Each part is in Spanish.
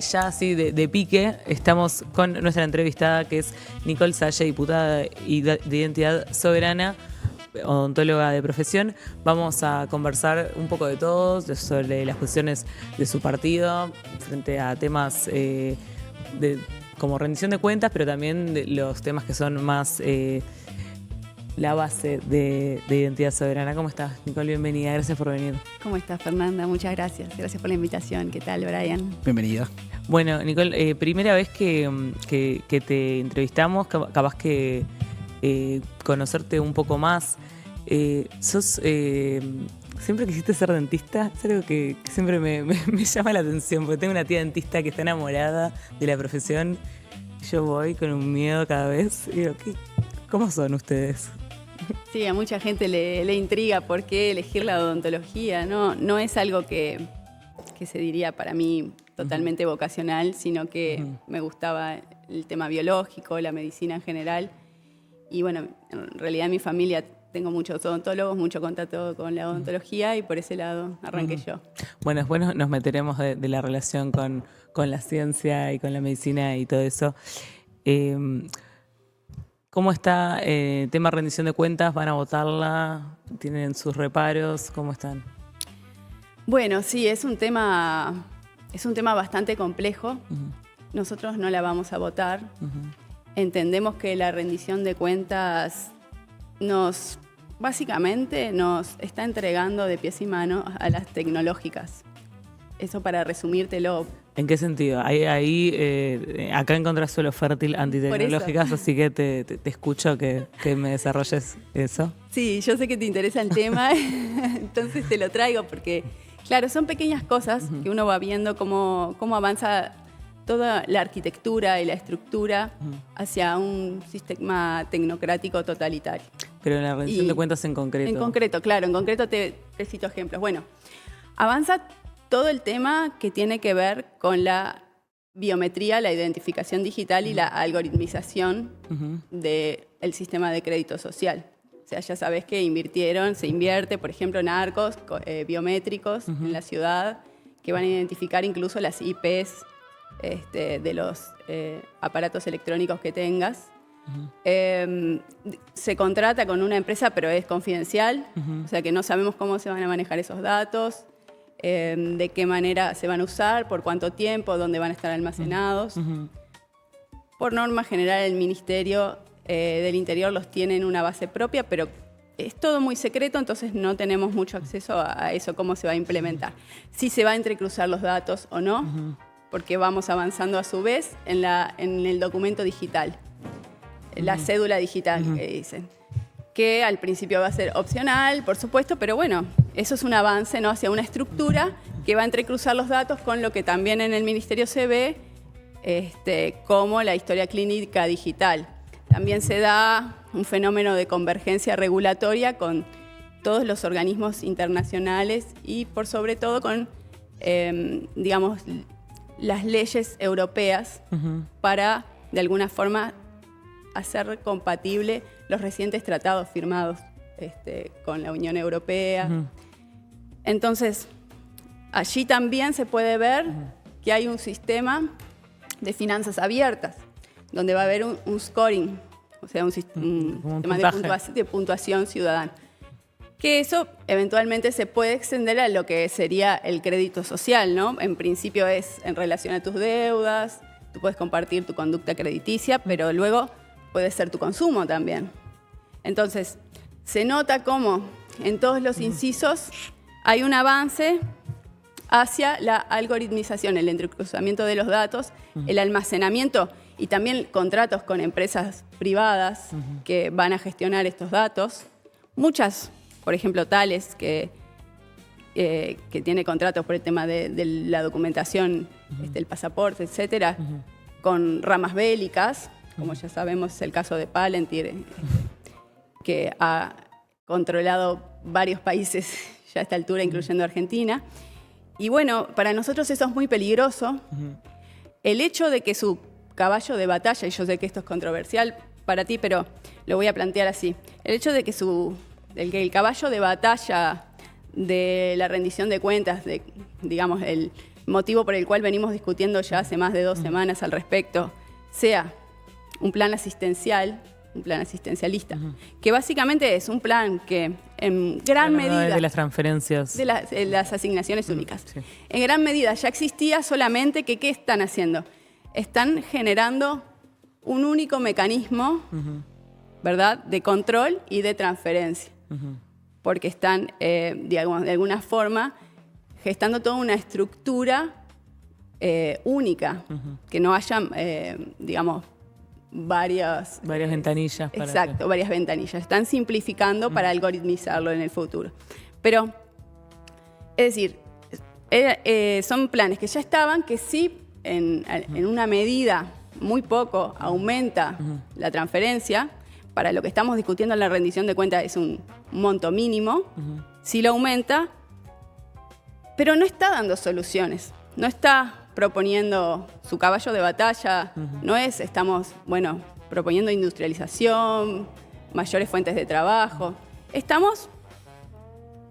Ya así de pique, estamos con nuestra entrevistada, que es Nicole Salle, diputada de Identidad Soberana, odontóloga de profesión. Vamos a conversar un poco de todo, sobre las posiciones de su partido frente a temas como rendición de cuentas, pero también de los temas que son más la base de Identidad Soberana. ¿Cómo estás, Nicole? Bienvenida, gracias por venir. ¿Cómo estás, Fernanda? Muchas gracias. Gracias por la invitación. ¿Qué tal, Brian? Bienvenida. Bueno, Nicole, primera vez que te entrevistamos, capaz que conocerte un poco más. ¿Siempre quisiste ser dentista? Es algo que siempre me llama la atención, porque tengo una tía dentista que está enamorada de la profesión. Yo voy con un miedo cada vez y digo, ¿cómo son ustedes? Sí, a mucha gente le intriga por qué elegir la odontología. No es algo que se diría para mí totalmente vocacional, sino que me gustaba el tema biológico, la medicina en general. Y bueno, en realidad en mi familia tengo muchos odontólogos, mucho contacto con la odontología y por ese lado arranqué yo. Bueno, después nos meteremos de la relación con la ciencia y con la medicina y todo eso. ¿Cómo está el tema rendición de cuentas? ¿Van a votarla? ¿Tienen sus reparos? ¿Cómo están? Bueno, sí, es un tema bastante complejo. Nosotros no la vamos a votar. Entendemos que la rendición de cuentas básicamente nos está entregando de pies y manos a las tecnológicas. Eso para resumírtelo. ¿En qué sentido? Acá encontrás suelo fértil antitecnológicas, así que te escucho que me desarrolles eso. Sí, yo sé que te interesa el tema, entonces te lo traigo porque, claro, son pequeñas cosas que uno va viendo cómo avanza toda la arquitectura y la estructura hacia un sistema tecnocrático totalitario. Pero en la rendición de cuentas en concreto. En concreto, claro, en concreto te cito ejemplos. Bueno, avanza todo el tema que tiene que ver con la biometría, la identificación digital y la algoritmización del sistema de crédito social. O sea, ya sabes que se invierte, por ejemplo, en arcos biométricos en la ciudad que van a identificar incluso las IPs de los aparatos electrónicos que tengas. Se contrata con una empresa, pero es confidencial, o sea que no sabemos cómo se van a manejar esos datos. De qué manera se van a usar, por cuánto tiempo, dónde van a estar almacenados. Por norma general, el Ministerio del Interior los tiene en una base propia, pero es todo muy secreto, entonces no tenemos mucho acceso a eso, cómo se va a implementar. Si se va a entrecruzar los datos o no, porque vamos avanzando a su vez en el documento digital, la cédula digital que dicen. Que al principio va a ser opcional, por supuesto, pero bueno, eso es un avance, ¿no?, hacia una estructura que va a entrecruzar los datos con lo que también en el Ministerio se ve como la historia clínica digital. También se da un fenómeno de convergencia regulatoria con todos los organismos internacionales y por sobre todo con, digamos, las leyes europeas para, de alguna forma, hacer compatible los recientes tratados firmados con la Unión Europea. Entonces, allí también se puede ver que hay un sistema de finanzas abiertas, donde va a haber un scoring, o sea, un sistema de puntuación ciudadana. Que eso eventualmente se puede extender a lo que sería el crédito social, ¿no? En principio es en relación a tus deudas, tú puedes compartir tu conducta crediticia, pero luego puede ser tu consumo también. Entonces, se nota cómo en todos los incisos hay un avance hacia la algoritmización, el entrecruzamiento de los datos, el almacenamiento y también contratos con empresas privadas que van a gestionar estos datos. Muchas, por ejemplo, Thales, que tiene contratos por el tema de la documentación, el pasaporte, etcétera, con ramas bélicas, como ya sabemos es el caso de Palantir, que ha controlado varios países ya a esta altura, incluyendo Argentina. Y bueno, para nosotros eso es muy peligroso. El hecho de que su caballo de batalla, y yo sé que esto es controversial para ti, pero lo voy a plantear así. El hecho de que que el caballo de batalla de la rendición de cuentas, digamos, el motivo por el cual venimos discutiendo ya hace más de 2 semanas al respecto, sea un plan asistencial, un plan asistencialista, que básicamente es un plan que en gran medida... De las transferencias. De las asignaciones únicas. Sí. En gran medida ya existía, solamente que ¿qué están haciendo? Están generando un único mecanismo, ¿verdad?, de control y de transferencia. Porque están, digamos, de alguna forma, gestando toda una estructura única, que no haya, digamos, varias ventanillas. Exacto, varias ventanillas. Están simplificando para algoritmizarlo en el futuro. Pero, es decir, son planes que ya estaban, que sí, en una medida muy poco, aumenta la transferencia. Para lo que estamos discutiendo en la rendición de cuentas es un monto mínimo, sí lo aumenta, pero no está dando soluciones, no está proponiendo su caballo de batalla, no es, estamos, bueno, proponiendo industrialización, mayores fuentes de trabajo, estamos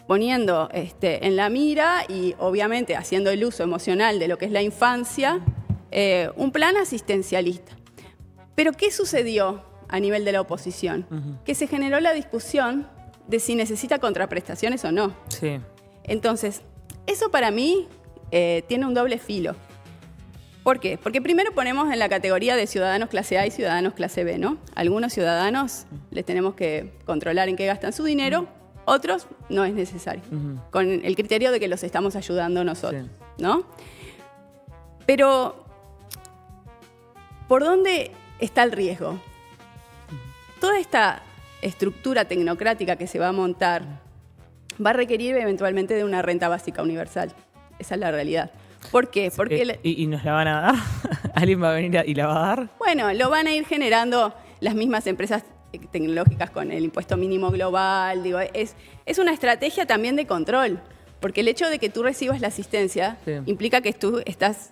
poniendo en la mira y obviamente haciendo el uso emocional de lo que es la infancia, un plan asistencialista. Pero ¿qué sucedió a nivel de la oposición? Que se generó la discusión de si necesita contraprestaciones o no. Sí. Entonces, eso para mí tiene un doble filo. ¿Por qué? Porque primero ponemos en la categoría de ciudadanos clase A y ciudadanos clase B, ¿no? Algunos ciudadanos les tenemos que controlar en qué gastan su dinero, otros no es necesario, con el criterio de que los estamos ayudando nosotros, ¿no? Pero, ¿por dónde está el riesgo? Toda esta estructura tecnocrática que se va a montar va a requerir eventualmente de una renta básica universal. Esa es la realidad. ¿Por qué? Porque ¿Y nos la van a dar? ¿Alguien va a venir y la va a dar? Bueno, lo van a ir generando las mismas empresas tecnológicas con el impuesto mínimo global. Digo, es una estrategia también de control, porque el hecho de que tú recibas la asistencia implica que tú estás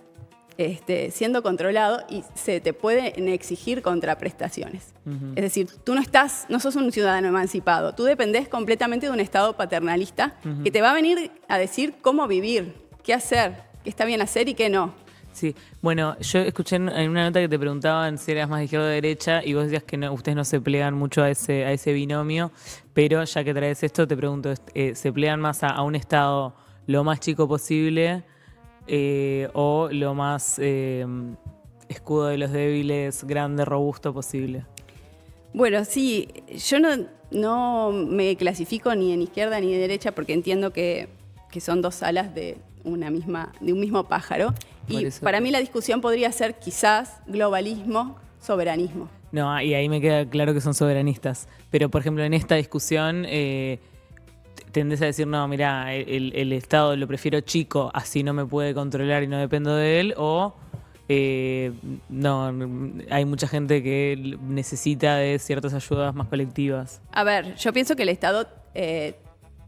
siendo controlado y se te pueden exigir contraprestaciones. Es decir, tú no sos un ciudadano emancipado, tú dependés completamente de un Estado paternalista que te va a venir a decir cómo vivir, qué hacer, qué está bien hacer y qué no. Sí, bueno, yo escuché en una nota que te preguntaban si eras más de izquierda o de derecha y vos decías que ustedes no se plegan mucho a ese binomio, pero ya que traes esto te pregunto, ¿se plegan más a un Estado lo más chico posible o lo más escudo de los débiles, grande, robusto posible? Bueno, sí, yo no me clasifico ni en izquierda ni en derecha porque entiendo que son dos alas de un mismo pájaro. Y para mí la discusión podría ser quizás globalismo, soberanismo. No, y ahí me queda claro que son soberanistas. Pero, por ejemplo, en esta discusión tendés a decir, no, mirá, el Estado lo prefiero chico, así no me puede controlar y no dependo de él, o no, hay mucha gente que necesita de ciertas ayudas más colectivas. A ver, yo pienso que el Estado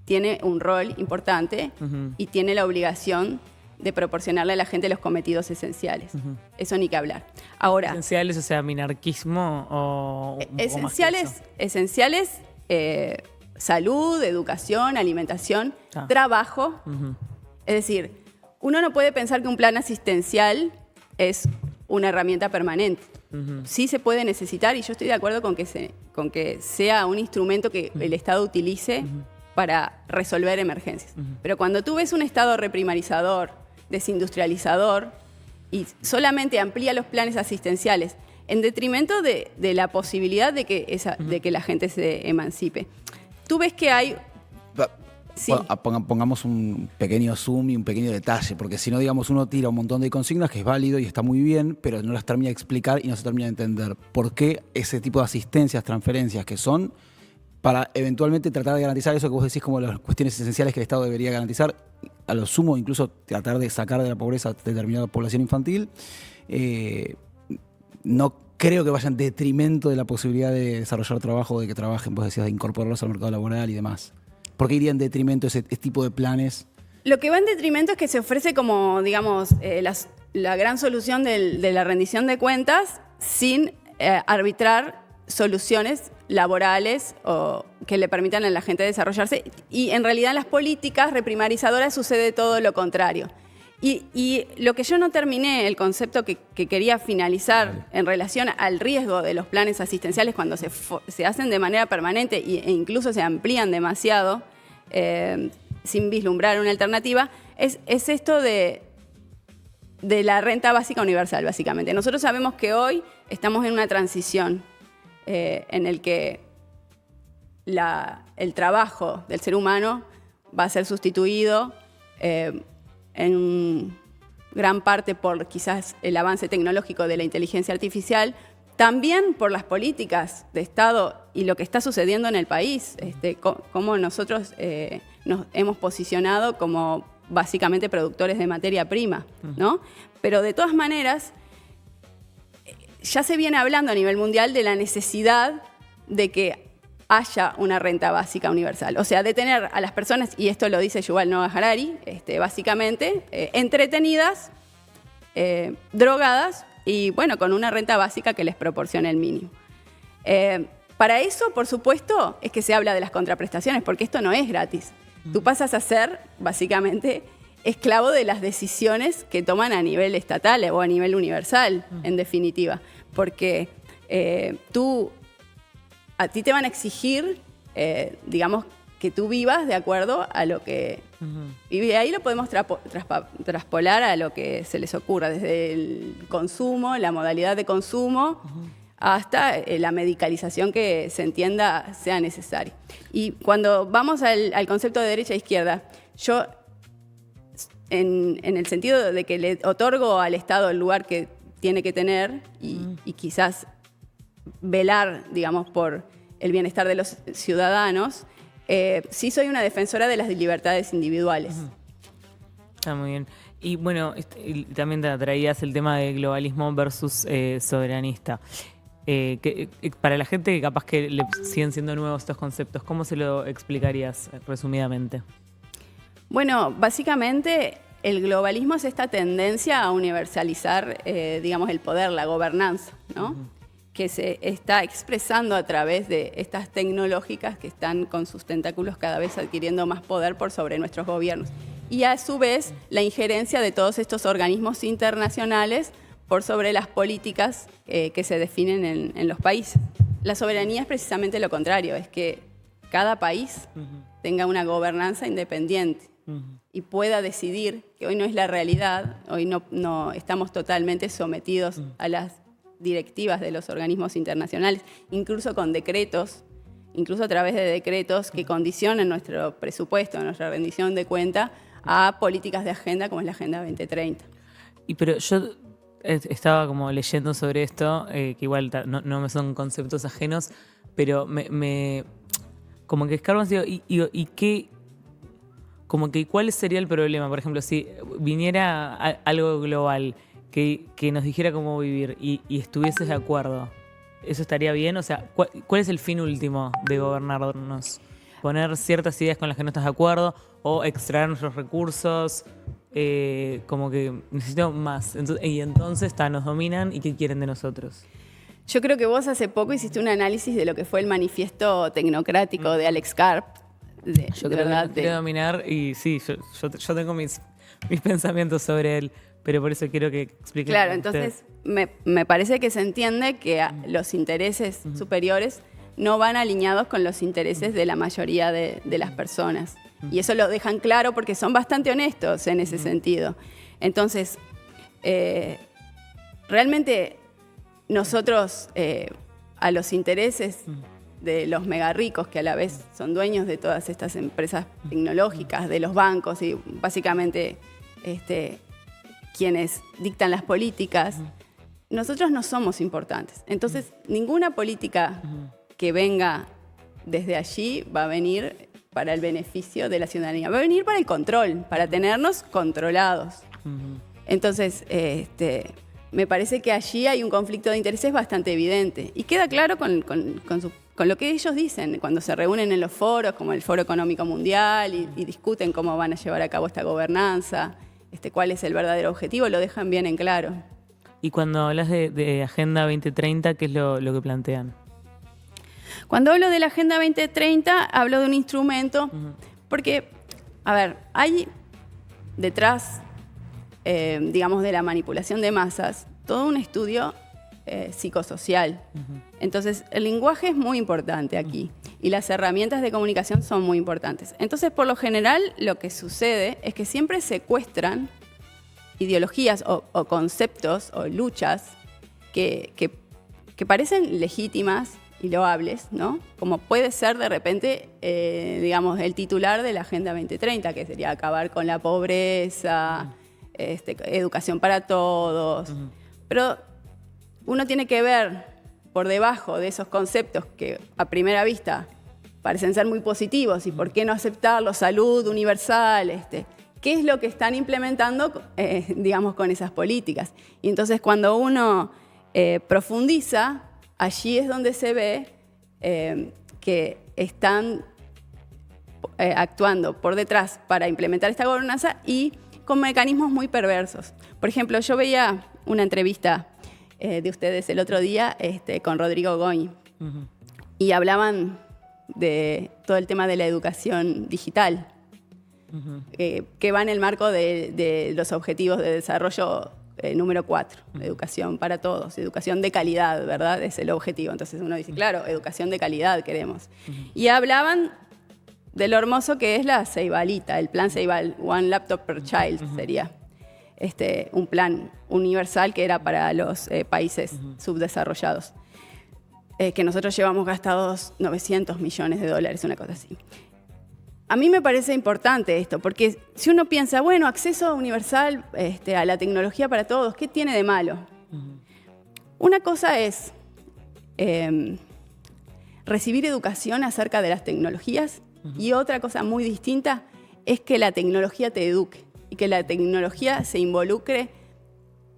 tiene un rol importante y tiene la obligación de proporcionarle a la gente los cometidos esenciales. Eso ni que hablar. Ahora, ¿esenciales, o sea, minarquismo o esenciales, salud, educación, alimentación, trabajo. Es decir, uno no puede pensar que un plan asistencial es una herramienta permanente. Sí se puede necesitar y yo estoy de acuerdo con que sea un instrumento que el Estado utilice para resolver emergencias. Pero cuando tú ves un Estado reprimarizador, desindustrializador y solamente amplía los planes asistenciales en detrimento de la posibilidad de que la gente se emancipe. Tú ves que hay... Sí. Pongamos un pequeño zoom y un pequeño detalle, porque si no, digamos, uno tira un montón de consignas que es válido y está muy bien, pero no las termina de explicar y no se termina de entender por qué ese tipo de asistencias, transferencias que son para eventualmente tratar de garantizar eso que vos decís como las cuestiones esenciales que el Estado debería garantizar, a lo sumo incluso tratar de sacar de la pobreza a determinada población infantil, no creo que vaya en detrimento de la posibilidad de desarrollar trabajo, de que trabajen, vos decías, de incorporarlos al mercado laboral y demás. ¿Por qué iría en detrimento ese tipo de planes? Lo que va en detrimento es que se ofrece como, digamos, la gran solución de la rendición de cuentas sin arbitrar soluciones laborales o que le permitan a la gente desarrollarse. Y en realidad en las políticas reprimarizadoras sucede todo lo contrario. Y lo que yo no terminé, el concepto que quería finalizar en relación al riesgo de los planes asistenciales cuando se hacen de manera permanente e incluso se amplían demasiado sin vislumbrar una alternativa, es esto de la renta básica universal, básicamente. Nosotros sabemos que hoy estamos en una transición en el que el trabajo del ser humano va a ser sustituido en gran parte por quizás el avance tecnológico de la inteligencia artificial, también por las políticas de Estado y lo que está sucediendo en el país, cómo nosotros nos hemos posicionado como básicamente productores de materia prima, ¿no? Pero de todas maneras, ya se viene hablando a nivel mundial de la necesidad de que haya una renta básica universal. O sea, de tener a las personas, y esto lo dice Yuval Noah Harari, básicamente, entretenidas, drogadas y, bueno, con una renta básica que les proporcione el mínimo. Para eso, por supuesto, es que se habla de las contraprestaciones, porque esto no es gratis. Tú pasas a ser, básicamente, esclavo de las decisiones que toman a nivel estatal o a nivel universal, en definitiva. Porque a ti te van a exigir, digamos, que tú vivas de acuerdo a lo que... Y ahí lo podemos traspolar a lo que se les ocurra, desde el consumo, la modalidad de consumo, hasta la medicalización que se entienda sea necesaria. Y cuando vamos al concepto de derecha e izquierda, yo, en el sentido de que le otorgo al Estado el lugar que tiene que tener y quizás velar, digamos, por el bienestar de los ciudadanos, sí soy una defensora de las libertades individuales. Está muy bien. Y bueno, y también te traías el tema de globalismo versus soberanista. Para la gente que capaz que le siguen siendo nuevos estos conceptos, ¿cómo se lo explicarías resumidamente? Bueno, básicamente el globalismo es esta tendencia a universalizar, digamos, el poder, la gobernanza, ¿no? Que se está expresando a través de estas tecnológicas que están con sus tentáculos cada vez adquiriendo más poder por sobre nuestros gobiernos. Y a su vez, la injerencia de todos estos organismos internacionales por sobre las políticas que se definen en los países. La soberanía es precisamente lo contrario, es que cada país tenga una gobernanza independiente y pueda decidir, que hoy no es la realidad, hoy no estamos totalmente sometidos a las directivas de los organismos internacionales, incluso con decretos, incluso a través de decretos que condicionan nuestro presupuesto, nuestra rendición de cuenta a políticas de agenda como es la Agenda 2030. Pero yo estaba como leyendo sobre esto, que igual no me son conceptos ajenos, pero me como que escarbo y qué, como que cuál sería el problema, por ejemplo, si viniera algo global que nos dijera cómo vivir y estuvieses de acuerdo, ¿eso estaría bien? O sea, ¿cuál es el fin último de gobernarnos? ¿Poner ciertas ideas con las que no estás de acuerdo o extraer nuestros recursos? Como que necesito más. Entonces nos dominan y ¿qué quieren de nosotros? Yo creo que vos hace poco hiciste un análisis de lo que fue el manifiesto tecnocrático de Alex Karp. Yo creo que nos quiere dominar y sí, yo tengo mis pensamientos sobre él. Pero por eso quiero que expliquen. Claro, entonces me parece que se entiende que los intereses superiores no van alineados con los intereses de la mayoría de las personas. Y eso lo dejan claro porque son bastante honestos en ese sentido. Entonces, realmente nosotros a los intereses de los mega ricos, que a la vez son dueños de todas estas empresas tecnológicas, de los bancos y básicamente quienes dictan las políticas, nosotros no somos importantes. Entonces, ninguna política que venga desde allí va a venir para el beneficio de la ciudadanía. Va a venir para el control, para tenernos controlados. Entonces, me parece que allí hay un conflicto de intereses bastante evidente. Y queda claro con lo que ellos dicen cuando se reúnen en los foros, como el Foro Económico Mundial, y discuten cómo van a llevar a cabo esta gobernanza, cuál es el verdadero objetivo, lo dejan bien en claro. Y cuando hablas de Agenda 2030, ¿qué es lo que plantean? Cuando hablo de la Agenda 2030, hablo de un instrumento, porque, a ver, hay detrás digamos, de la manipulación de masas, todo un estudio psicosocial. Entonces, el lenguaje es muy importante aquí y las herramientas de comunicación son muy importantes. Entonces, por lo general, lo que sucede es que siempre secuestran ideologías o conceptos o luchas que parecen legítimas y loables, ¿no? Como puede ser de repente, digamos, el titular de la Agenda 2030, que sería acabar con la pobreza, educación para todos. Pero uno tiene que ver por debajo de esos conceptos que a primera vista parecen ser muy positivos y por qué no aceptarlo, salud universal, qué es lo que están implementando, digamos, con esas políticas. Y entonces cuando uno profundiza, allí es donde se ve que están actuando por detrás para implementar esta gobernanza y con mecanismos muy perversos. Por ejemplo, yo veía una entrevista de ustedes el otro día con Rodrigo Goy y hablaban de todo el tema de la educación digital, que va en el marco de los objetivos de desarrollo número 4, educación para todos, educación de calidad, ¿verdad? Es el objetivo. Entonces uno dice, claro, educación de calidad queremos. Y hablaban de lo hermoso que es la Ceibalita, el plan Ceibal, One Laptop per Child sería. Un plan universal que era para los países subdesarrollados, que nosotros llevamos gastados $900 millones, una cosa así. A mí me parece importante esto, porque si uno piensa, bueno, acceso universal a la tecnología para todos, ¿qué tiene de malo? Una cosa es recibir educación acerca de las tecnologías y otra cosa muy distinta es que la tecnología te eduque y que la tecnología se involucre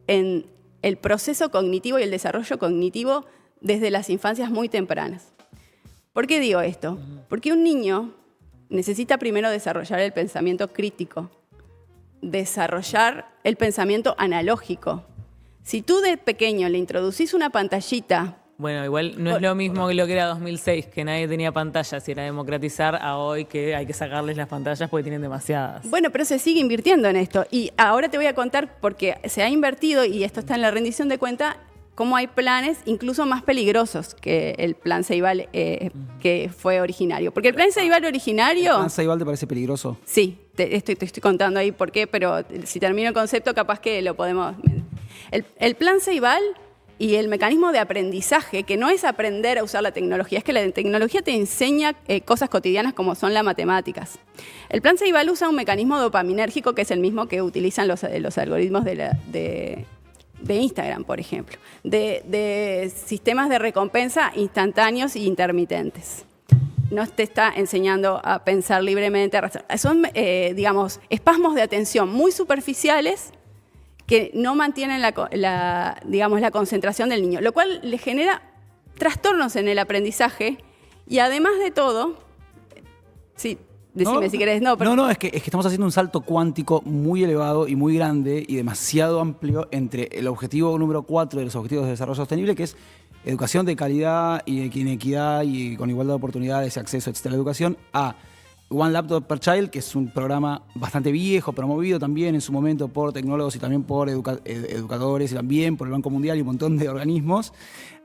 en el proceso cognitivo y el desarrollo cognitivo desde las infancias muy tempranas. ¿Por qué digo esto? Porque un niño necesita primero desarrollar el pensamiento crítico, desarrollar el pensamiento analógico. Si tú de pequeño le introducís una pantallita... Bueno, igual no es lo mismo que lo que era 2006, que nadie tenía pantallas y era democratizar, a hoy que hay que sacarles las pantallas porque tienen demasiadas. Bueno, pero se sigue invirtiendo en esto. Y ahora te voy a contar, porque se ha invertido, y esto está en la rendición de cuenta, cómo hay planes incluso más peligrosos que el plan Ceibal que fue originario. Porque el plan Ceibal originario... ¿El plan Ceibal te parece peligroso? Sí, te estoy contando ahí por qué, pero si termino el concepto capaz que lo podemos... El plan Ceibal y el mecanismo de aprendizaje, que no es aprender a usar la tecnología, es que la tecnología te enseña cosas cotidianas como son las matemáticas. El plan Ceibal usa un mecanismo dopaminérgico que es el mismo que utilizan los algoritmos de Instagram, por ejemplo, de sistemas de recompensa instantáneos e intermitentes. No te está enseñando a pensar libremente, a razonar. Son, digamos, espasmos de atención muy superficiales que no mantienen digamos, la concentración del niño, lo cual le genera trastornos en el aprendizaje y además de todo, sí, decime si querés, no, pero... No, es que estamos haciendo un salto cuántico muy elevado y muy grande y demasiado amplio entre el objetivo número 4 de los objetivos de desarrollo sostenible, que es educación de calidad y en equidad y con igualdad de oportunidades y acceso, etcétera, a la educación, a One Laptop per Child, que es un programa bastante viejo, promovido también en su momento por tecnólogos y también por educadores y también por el Banco Mundial y un montón de organismos,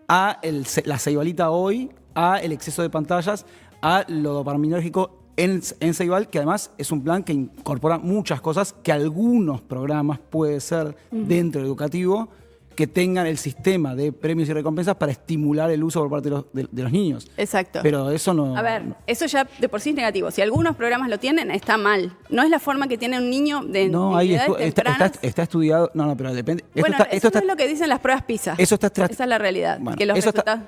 a la Ceibalita hoy, a el exceso de pantallas, a lo dopaminérgico en Ceibal, que además es un plan que incorpora muchas cosas que algunos programas puede ser dentro del educativo que tengan el sistema de premios y recompensas para estimular el uso por parte de los niños. Exacto. Pero eso no... A ver, eso ya de por sí es negativo. Si algunos programas lo tienen, está mal. No es la forma que tiene un niño de edades tempranas. Está estudiado... No, pero depende... Bueno, eso no es lo que dicen las pruebas PISA. Esa es la realidad. Bueno, que los resultados...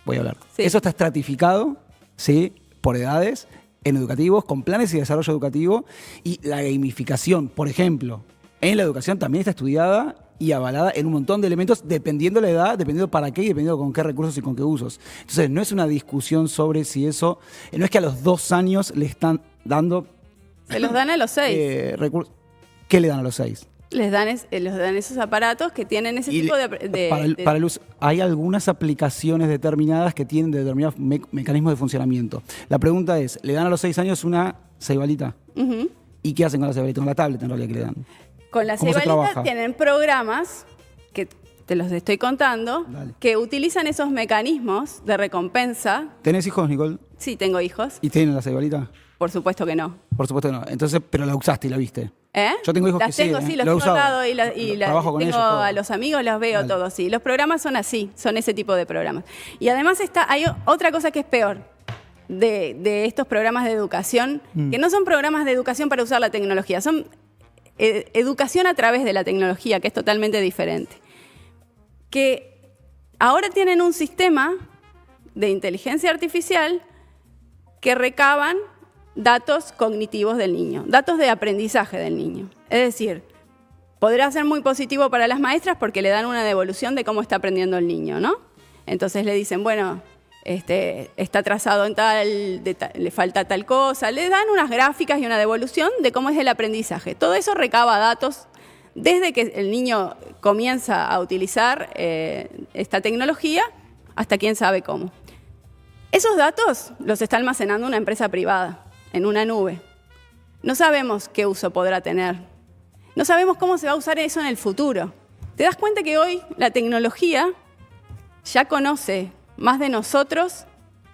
voy a hablar. Sí. Eso está estratificado, ¿sí? Por edades, en educativos, con planes y desarrollo educativo. Y la gamificación, por ejemplo, en la educación también está estudiada y avalada en un montón de elementos, dependiendo la edad, dependiendo para qué y dependiendo con qué recursos y con qué usos. Entonces, no es una discusión sobre si eso... No es que a los 2 años le están dando... Se los dan a los 6. ¿Qué le dan a los 6? Les dan esos aparatos que tienen ese tipo para el uso. Hay algunas aplicaciones determinadas que tienen determinados mecanismos de funcionamiento. La pregunta es, ¿le dan a los 6 años una Ceibalita? ¿Y qué hacen con la Ceibalita? Con la tablet en realidad que le dan. Con la ¿Cómo se Ceibalita trabaja? tienen programas que te los estoy contando, Dale. que utilizan esos mecanismos de recompensa. ¿Tenés hijos, Nicole? Sí, tengo hijos. ¿Y tienen la Ceibalita? Por supuesto que no. Por supuesto que no. Entonces, pero la usaste y la viste. ¿Eh? Yo tengo hijos las que sí, tengo, ¿eh? sí, los Lo he tengo al usado. lado y Trabajo con tengo ellos, todo. a los amigos, los veo Dale. todos, sí. Los programas son así, son ese tipo de programas. Y además hay otra cosa que es peor de estos programas de educación, que no son programas de educación para usar la tecnología, son educación a través de la tecnología, que es totalmente diferente. Que ahora tienen un sistema de inteligencia artificial que recaban datos cognitivos del niño, datos de aprendizaje del niño. Es decir, podrá ser muy positivo para las maestras porque le dan una devolución de cómo está aprendiendo el niño, ¿no? Entonces le dicen, bueno, está atrasado en le falta tal cosa, le dan unas gráficas y una devolución de cómo es el aprendizaje. Todo eso recaba datos desde que el niño comienza a utilizar esta tecnología hasta quién sabe cómo. Esos datos los está almacenando una empresa privada en una nube. No sabemos qué uso podrá tener. No sabemos cómo se va a usar eso en el futuro. ¿Te das cuenta que hoy la tecnología ya conoce más de nosotros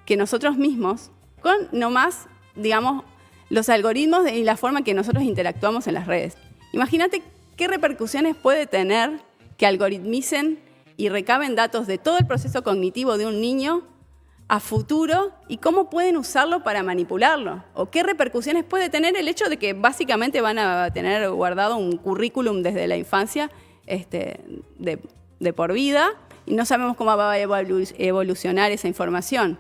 que nosotros mismos con nomás, digamos, los algoritmos y la forma en que nosotros interactuamos en las redes? Imagínate qué repercusiones puede tener que algoritmicen y recaben datos de todo el proceso cognitivo de un niño a futuro y cómo pueden usarlo para manipularlo. O qué repercusiones puede tener el hecho de que básicamente van a tener guardado un currículum desde la infancia de por vida y no sabemos cómo va a evolucionar esa información.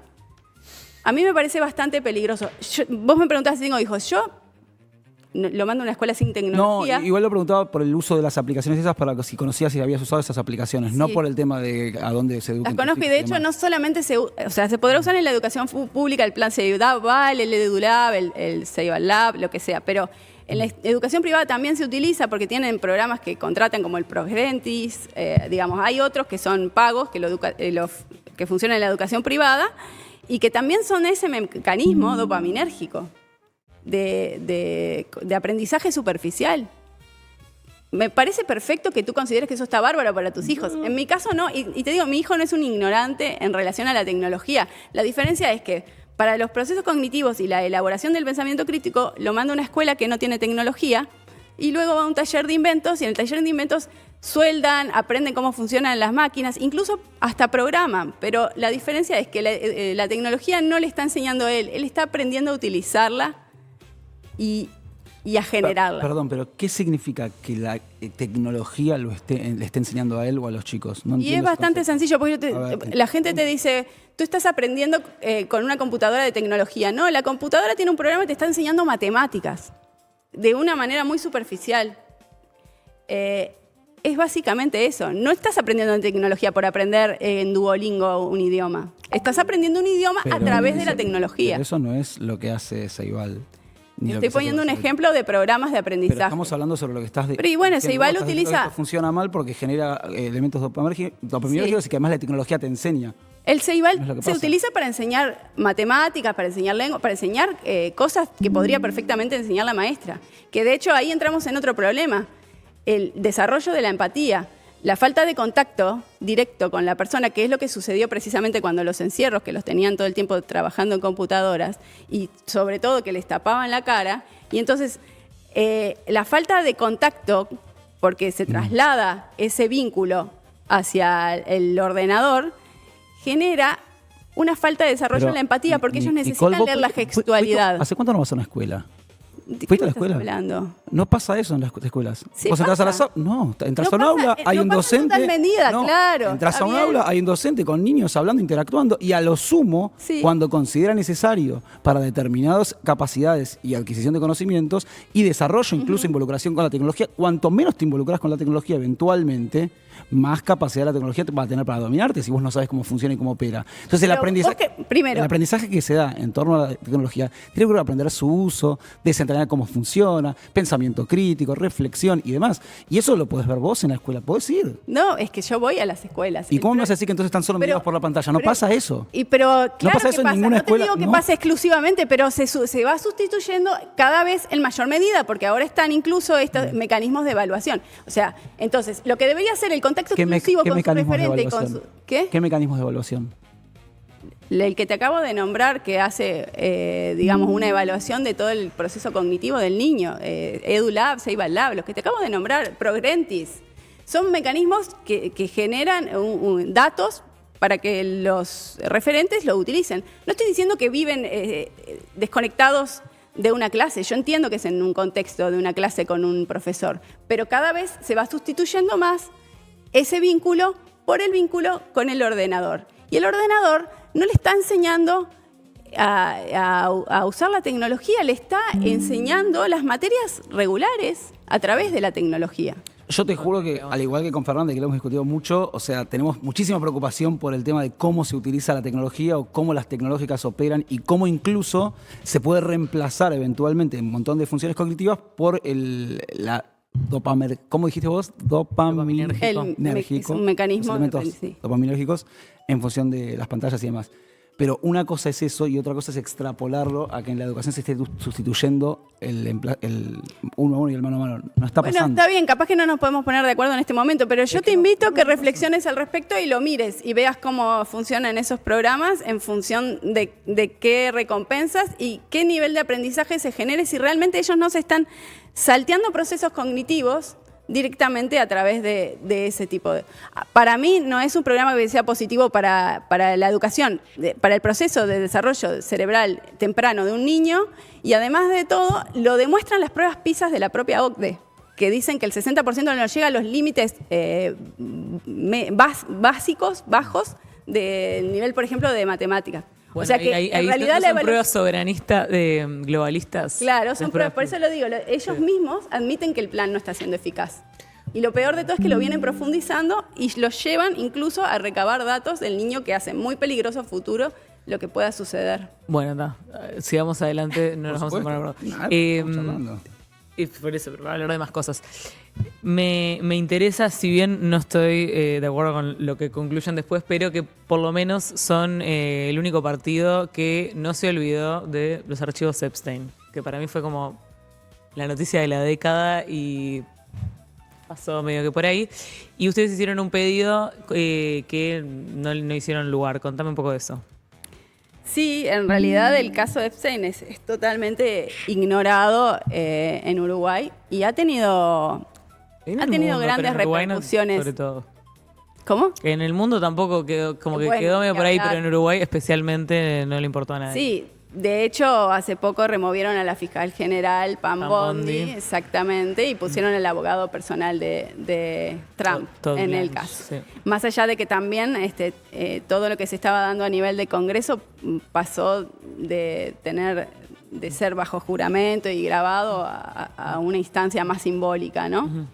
A mí me parece bastante peligroso. Vos me preguntás si tengo hijos. Yo lo mando a una escuela sin tecnología. No, igual lo preguntaba por el uso de las aplicaciones esas, para si conocías si habías usado esas aplicaciones, no por el tema de a dónde se educa. Las conozco y de hecho no solamente se podrá usar en la educación pública el plan Ceibal, el EduLab, el Ceibal Lab, lo que sea, pero en la educación privada también se utiliza porque tienen programas que contratan como el Progrentis, digamos, hay otros que son pagos, que funcionan en la educación privada y que también son ese mecanismo dopaminérgico de aprendizaje superficial. Me parece perfecto que tú consideres que eso está bárbaro para tus hijos. En mi caso no, y te digo, mi hijo no es un ignorante en relación a la tecnología. La diferencia es que para los procesos cognitivos y la elaboración del pensamiento crítico lo manda a una escuela que no tiene tecnología y luego va a un taller de inventos y en el taller de inventos sueldan, aprenden cómo funcionan las máquinas, incluso hasta programan, pero la diferencia es que la tecnología no le está enseñando a él está aprendiendo a utilizarla y a generarla. Perdón, pero ¿qué significa que la tecnología le esté enseñando a él o a los chicos? No Y entiendo es ese bastante concepto. sencillo, porque la gente te dice, tú estás aprendiendo con una computadora de tecnología. No, la computadora tiene un programa que te está enseñando matemáticas de una manera muy superficial. Es básicamente eso. No estás aprendiendo en tecnología por aprender en Duolingo un idioma. Estás aprendiendo un idioma a través de la tecnología. Pero eso no es lo que hace Ceibal. Estoy poniendo un ejemplo de programas de aprendizaje. Pero estamos hablando sobre lo que estás Pero y bueno, diciendo. Ceibal Vos estás utiliza- diciendo que esto funciona mal porque genera elementos dopaminérgicos y que además la tecnología te enseña. El Ceibal No es lo que se pasa. utiliza para enseñar matemáticas, para enseñar lengua, para enseñar cosas que podría perfectamente enseñar la maestra. Que de hecho ahí entramos en otro problema, el desarrollo de la empatía. La falta de contacto directo con la persona, que es lo que sucedió precisamente cuando los encierros, que los tenían todo el tiempo trabajando en computadoras, y sobre todo que les tapaban la cara, y entonces la falta de contacto, porque se traslada ese vínculo hacia el ordenador, genera una falta de desarrollo Pero, en la empatía, porque ellos Nicole, necesitan vos leer la textualidad. ¿Hace cuánto no vas a una escuela? ¿De ¿Fuiste qué a la me escuela? estás hablando? No pasa eso en las escuelas. Sí Vos entras a la pasa. no, entras No a un pasa, aula, hay no un pasa en docente. tal medida, claro, Entras está a un bien. aula, hay un docente con niños hablando, interactuando, y a lo sumo, Sí. cuando considera necesario para determinadas capacidades y adquisición de conocimientos y desarrollo, incluso involucración con la tecnología, cuanto menos te involucras con la tecnología eventualmente, más capacidad la tecnología te va a tener para dominarte si vos no sabes cómo funciona y cómo opera. Entonces el aprendizaje que se da en torno a la tecnología tiene que aprender su uso, desentrañar cómo funciona, pensamiento crítico, reflexión y demás. Y eso lo podés ver vos en la escuela, podés ir. No, es que yo voy a las escuelas. ¿Y cómo me vas a decir que entonces están solo mediados por la pantalla? No pasa eso. Pero claro, no pasa eso en ninguna escuela. No te digo que pase exclusivamente, pero se va sustituyendo cada vez en mayor medida, porque ahora están incluso estos mecanismos de evaluación. O sea, entonces, lo que debería ser el contacto exclusivo con su referente y con su... ¿Qué mecanismos de evaluación? El que te acabo de nombrar, que hace, digamos, una evaluación de todo el proceso cognitivo del niño, EduLab, CeibaLab, los que te acabo de nombrar, Progrentis, son mecanismos que generan datos para que los referentes lo utilicen. No estoy diciendo que viven desconectados de una clase. Yo entiendo que es en un contexto de una clase con un profesor, pero cada vez se va sustituyendo más ese vínculo por el vínculo con el ordenador. Y el ordenador no le está enseñando a usar la tecnología, le está enseñando las materias regulares a través de la tecnología. Yo te juro que, al igual que con Fernández, que lo hemos discutido mucho, o sea, tenemos muchísima preocupación por el tema de cómo se utiliza la tecnología o cómo las tecnológicas operan y cómo incluso se puede reemplazar eventualmente un montón de funciones cognitivas por la ¿cómo dijiste vos? Dopaminérgico. Un mecanismo. Elementos dopaminérgicos en función de las pantallas y demás. Pero una cosa es eso y otra cosa es extrapolarlo a que en la educación se esté sustituyendo el uno a uno y el mano a mano. No está pasando. Bueno, está bien, capaz que no nos podemos poner de acuerdo en este momento, pero yo te invito a que reflexiones al respecto y lo mires y veas cómo funcionan esos programas en función de qué recompensas y qué nivel de aprendizaje se genere, si realmente ellos no se están salteando procesos cognitivos directamente a través de ese tipo de... Para mí no es un programa que sea positivo para la educación, para el proceso de desarrollo cerebral temprano de un niño, y además de todo lo demuestran las pruebas PISA de la propia OCDE, que dicen que el 60% no llega a los límites bajos del nivel, por ejemplo, de matemáticas. Bueno, o sea que en realidad son pruebas soberanistas, globalistas. Claro, son pruebas, por eso lo digo, ellos mismos admiten que el plan no está siendo eficaz. Y lo peor de todo es que lo vienen profundizando y los llevan incluso a recabar datos del niño, que hace muy peligroso a futuro lo que pueda suceder. Bueno, sigamos adelante, no nos vamos a poner de acuerdo. Y por eso, pero para hablar de más cosas. Me interesa, si bien no estoy de acuerdo con lo que concluyan después, pero que por lo menos son el único partido que no se olvidó de los archivos Epstein, que para mí fue como la noticia de la década y pasó medio que por ahí. Y ustedes hicieron un pedido que no hicieron lugar. Contame un poco de eso. Sí, en realidad el caso de Epstein es totalmente ignorado en Uruguay y ha tenido grandes repercusiones. Sobre todo. ¿Cómo? En el mundo tampoco quedó, como que quedó medio por ahí, pero en Uruguay especialmente no le importó a nadie. Sí, de hecho hace poco removieron a la fiscal general Pam Bondi, exactamente, y pusieron al abogado personal de Trump en el caso. Sí. Más allá de que también todo lo que se estaba dando a nivel de Congreso pasó de ser bajo juramento y grabado a una instancia más simbólica, ¿no? Uh-huh.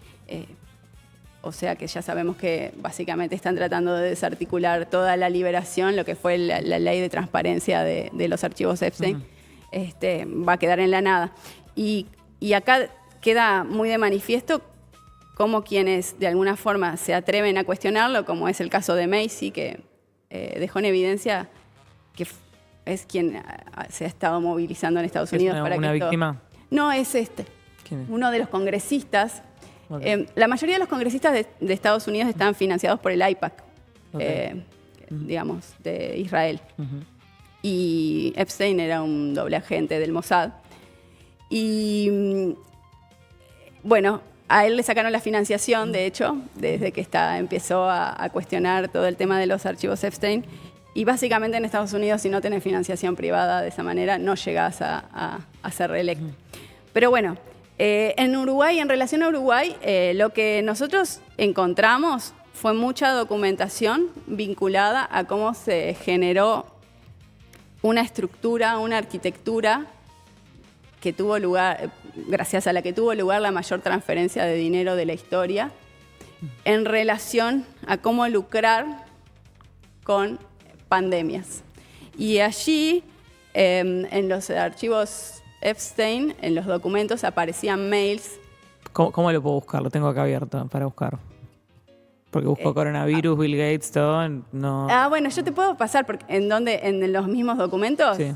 O sea que ya sabemos que básicamente están tratando de desarticular toda la liberación, lo que fue la ley de transparencia de los archivos Epstein, uh-huh. Va a quedar en la nada. Y acá queda muy de manifiesto cómo quienes de alguna forma se atreven a cuestionarlo, como es el caso de Macy, que dejó en evidencia que es quien se ha estado movilizando en Estados Unidos. ¿Es una víctima? No, es ¿Quién es? Uno de los congresistas. Okay. La mayoría de los congresistas de Estados Unidos están financiados por el AIPAC, Okay. Digamos, de Israel. Uh-huh. Y Epstein era un doble agente del Mossad. Y bueno, a él le sacaron la financiación, de hecho, desde que empezó a cuestionar todo el tema de los archivos Epstein. Y básicamente en Estados Unidos, si no tenés financiación privada de esa manera, no llegás a ser reelecto. Uh-huh. Pero bueno, en Uruguay, en relación a Uruguay, lo que nosotros encontramos fue mucha documentación vinculada a cómo se generó una estructura, una arquitectura que tuvo lugar, gracias a la que tuvo lugar la mayor transferencia de dinero de la historia, en relación a cómo lucrar con pandemias. Y allí, en los archivos Epstein, en los documentos, aparecían mails. ¿Cómo lo puedo buscar? Lo tengo acá abierto para buscar. Porque busco coronavirus, Bill Gates, todo. No. Bueno, yo te puedo pasar, porque ¿en los mismos documentos? Sí.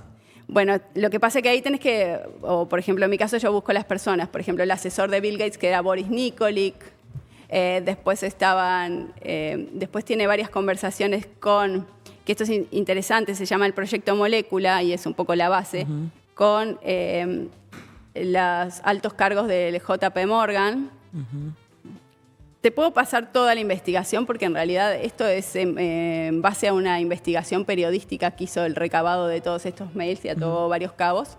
Bueno, lo que pasa es que ahí tenés que, o por ejemplo, en mi caso yo busco las personas. Por ejemplo, el asesor de Bill Gates, que era Boris Nikolic. Después tiene varias conversaciones con, que esto es interesante, se llama el Proyecto Molécula, y es un poco la base, con los altos cargos del JP Morgan. Te puedo pasar toda la investigación, porque en realidad esto es en base a una investigación periodística que hizo el recabado de todos estos mails y ató varios cabos.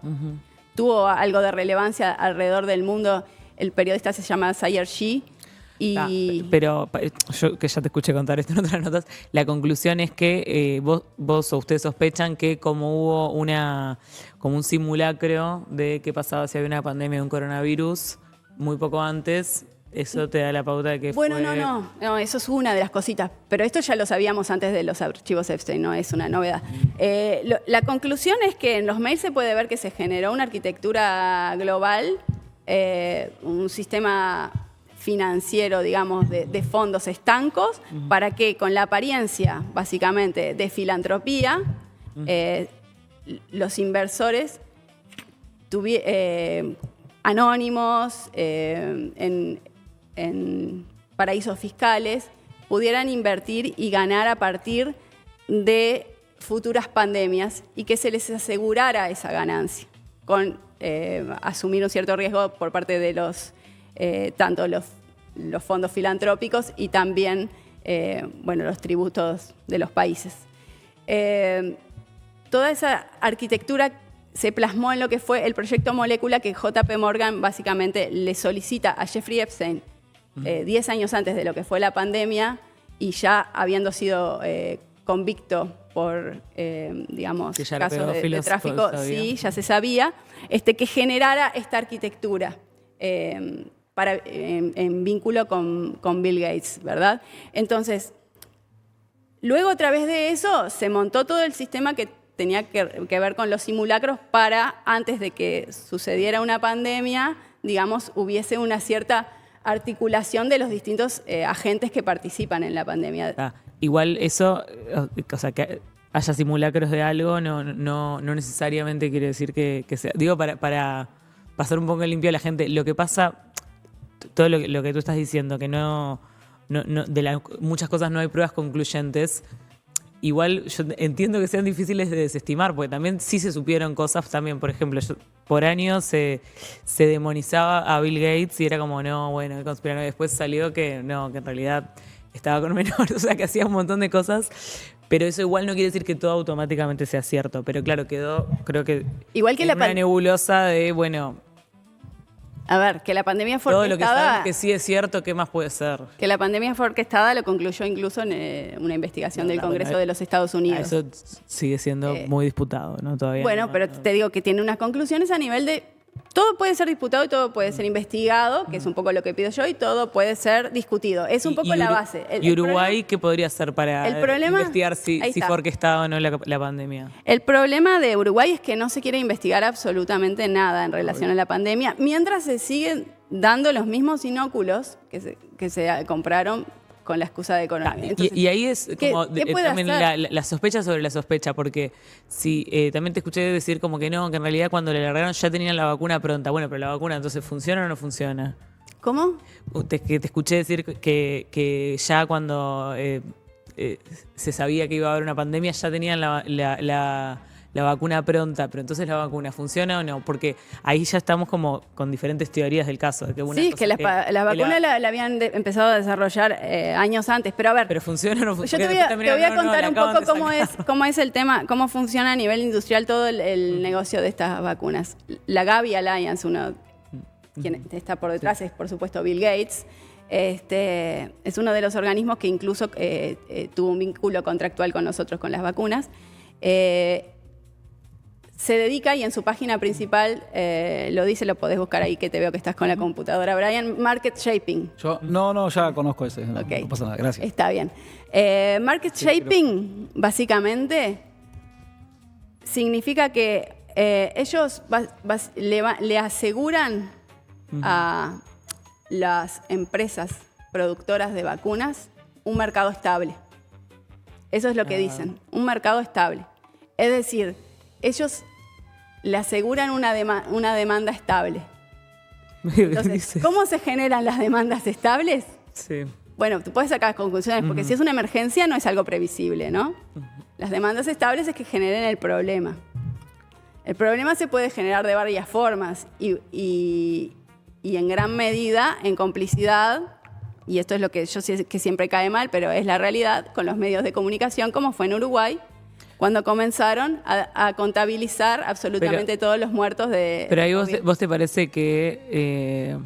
Tuvo algo de relevancia alrededor del mundo. El periodista se llama Sayer Shi. Pero yo que ya te escuché contar esto en otras notas, la conclusión es que vos o ustedes sospechan que como hubo como un simulacro de qué pasaba si había una pandemia de un coronavirus muy poco antes, eso te da la pauta de que no, eso es una de las cositas, pero esto ya lo sabíamos antes de los archivos Epstein, no es una novedad. La conclusión es que en los mails se puede ver que se generó una arquitectura global, un sistema financiero, digamos, de fondos estancos, para que con la apariencia, básicamente, de filantropía, los inversores anónimos en paraísos fiscales pudieran invertir y ganar a partir de futuras pandemias, y que se les asegurara esa ganancia, con asumir un cierto riesgo por parte de tanto los fondos filantrópicos y también los tributos de los países. Toda esa arquitectura se plasmó en lo que fue el Proyecto Molécula, que JP Morgan básicamente le solicita a Jeffrey Epstein 10 años antes de lo que fue la pandemia, y ya habiendo sido convicto por, casos de tráfico, sí, ya se sabía, que generara esta arquitectura en vínculo con Bill Gates, ¿verdad? Entonces, luego a través de eso se montó todo el sistema que tenía que ver con los simulacros para, antes de que sucediera una pandemia, digamos, hubiese una cierta articulación de los distintos agentes que participan en la pandemia. Igual eso, o sea, que haya simulacros de algo no necesariamente quiere decir que sea. Digo, para pasar un poco limpio a la gente, lo que pasa, todo lo que tú estás diciendo, que muchas cosas no hay pruebas concluyentes. Igual yo entiendo que sean difíciles de desestimar, porque también sí se supieron cosas también. Por ejemplo, por años se demonizaba a Bill Gates y era como, no, bueno, el conspiranoico. Después salió que en realidad estaba con menores, o sea, que hacía un montón de cosas. Pero eso igual no quiere decir que todo automáticamente sea cierto. Pero claro, quedó, creo que, igual que una nebulosa de, a ver, que la pandemia fue todo orquestada. Todo lo que sabemos que sí es cierto, ¿qué más puede ser? Que la pandemia fue orquestada lo concluyó incluso en una investigación del Congreso de los Estados Unidos. Eso sigue siendo muy disputado, ¿no? Todavía. Bueno, pero te digo que tiene unas conclusiones a nivel de todo puede ser disputado y todo puede ser investigado, que es un poco lo que pido yo, y todo puede ser discutido. Es un poco la base. ¿Y Uruguay qué podría hacer para investigar si fue orquestada o no la pandemia? El problema de Uruguay es que no se quiere investigar absolutamente nada en relación a la pandemia, mientras se siguen dando los mismos inóculos que se compraron con la excusa de economía. Entonces, y ahí es como también la sospecha sobre la sospecha, porque también te escuché decir como que no, que en realidad cuando le largaron ya tenían la vacuna pronta. Bueno, pero la vacuna entonces ¿funciona o no funciona? ¿Cómo? Te escuché decir que ya cuando se sabía que iba a haber una pandemia ya tenían la vacuna pronta, pero entonces la vacuna ¿funciona o no? Porque ahí ya estamos como con diferentes teorías del caso. Sí, que la vacuna la habían empezado a desarrollar años antes, pero a ver. ¿Pero funciona o no funciona? Yo te voy a contar un poco cómo es el tema, cómo funciona a nivel industrial todo el negocio de estas vacunas. La Gavi Alliance, quien está por detrás es, por supuesto, Bill Gates. Es uno de los organismos que incluso tuvo un vínculo contractual con nosotros con las vacunas. se dedica, y en su página principal lo dice, lo podés buscar ahí, que te veo que estás con la computadora, Brian, Market Shaping. No, ya conozco ese, Okay. No pasa nada, gracias. Está bien. Market Shaping, básicamente, significa que ellos le aseguran a las empresas productoras de vacunas un mercado estable. Eso es lo que dicen, un mercado estable. Es decir, ellos le aseguran una demanda estable. Entonces, ¿cómo se generan las demandas estables? Sí. Bueno, tú puedes sacar conclusiones, porque si es una emergencia no es algo previsible, ¿no? Las demandas estables es que generen el problema. El problema se puede generar de varias formas y en gran medida en complicidad, y esto es lo que yo sé que siempre cae mal, pero es la realidad, con los medios de comunicación, como fue en Uruguay, cuando comenzaron a contabilizar absolutamente todos los muertos de... Pero ahí vos te parece que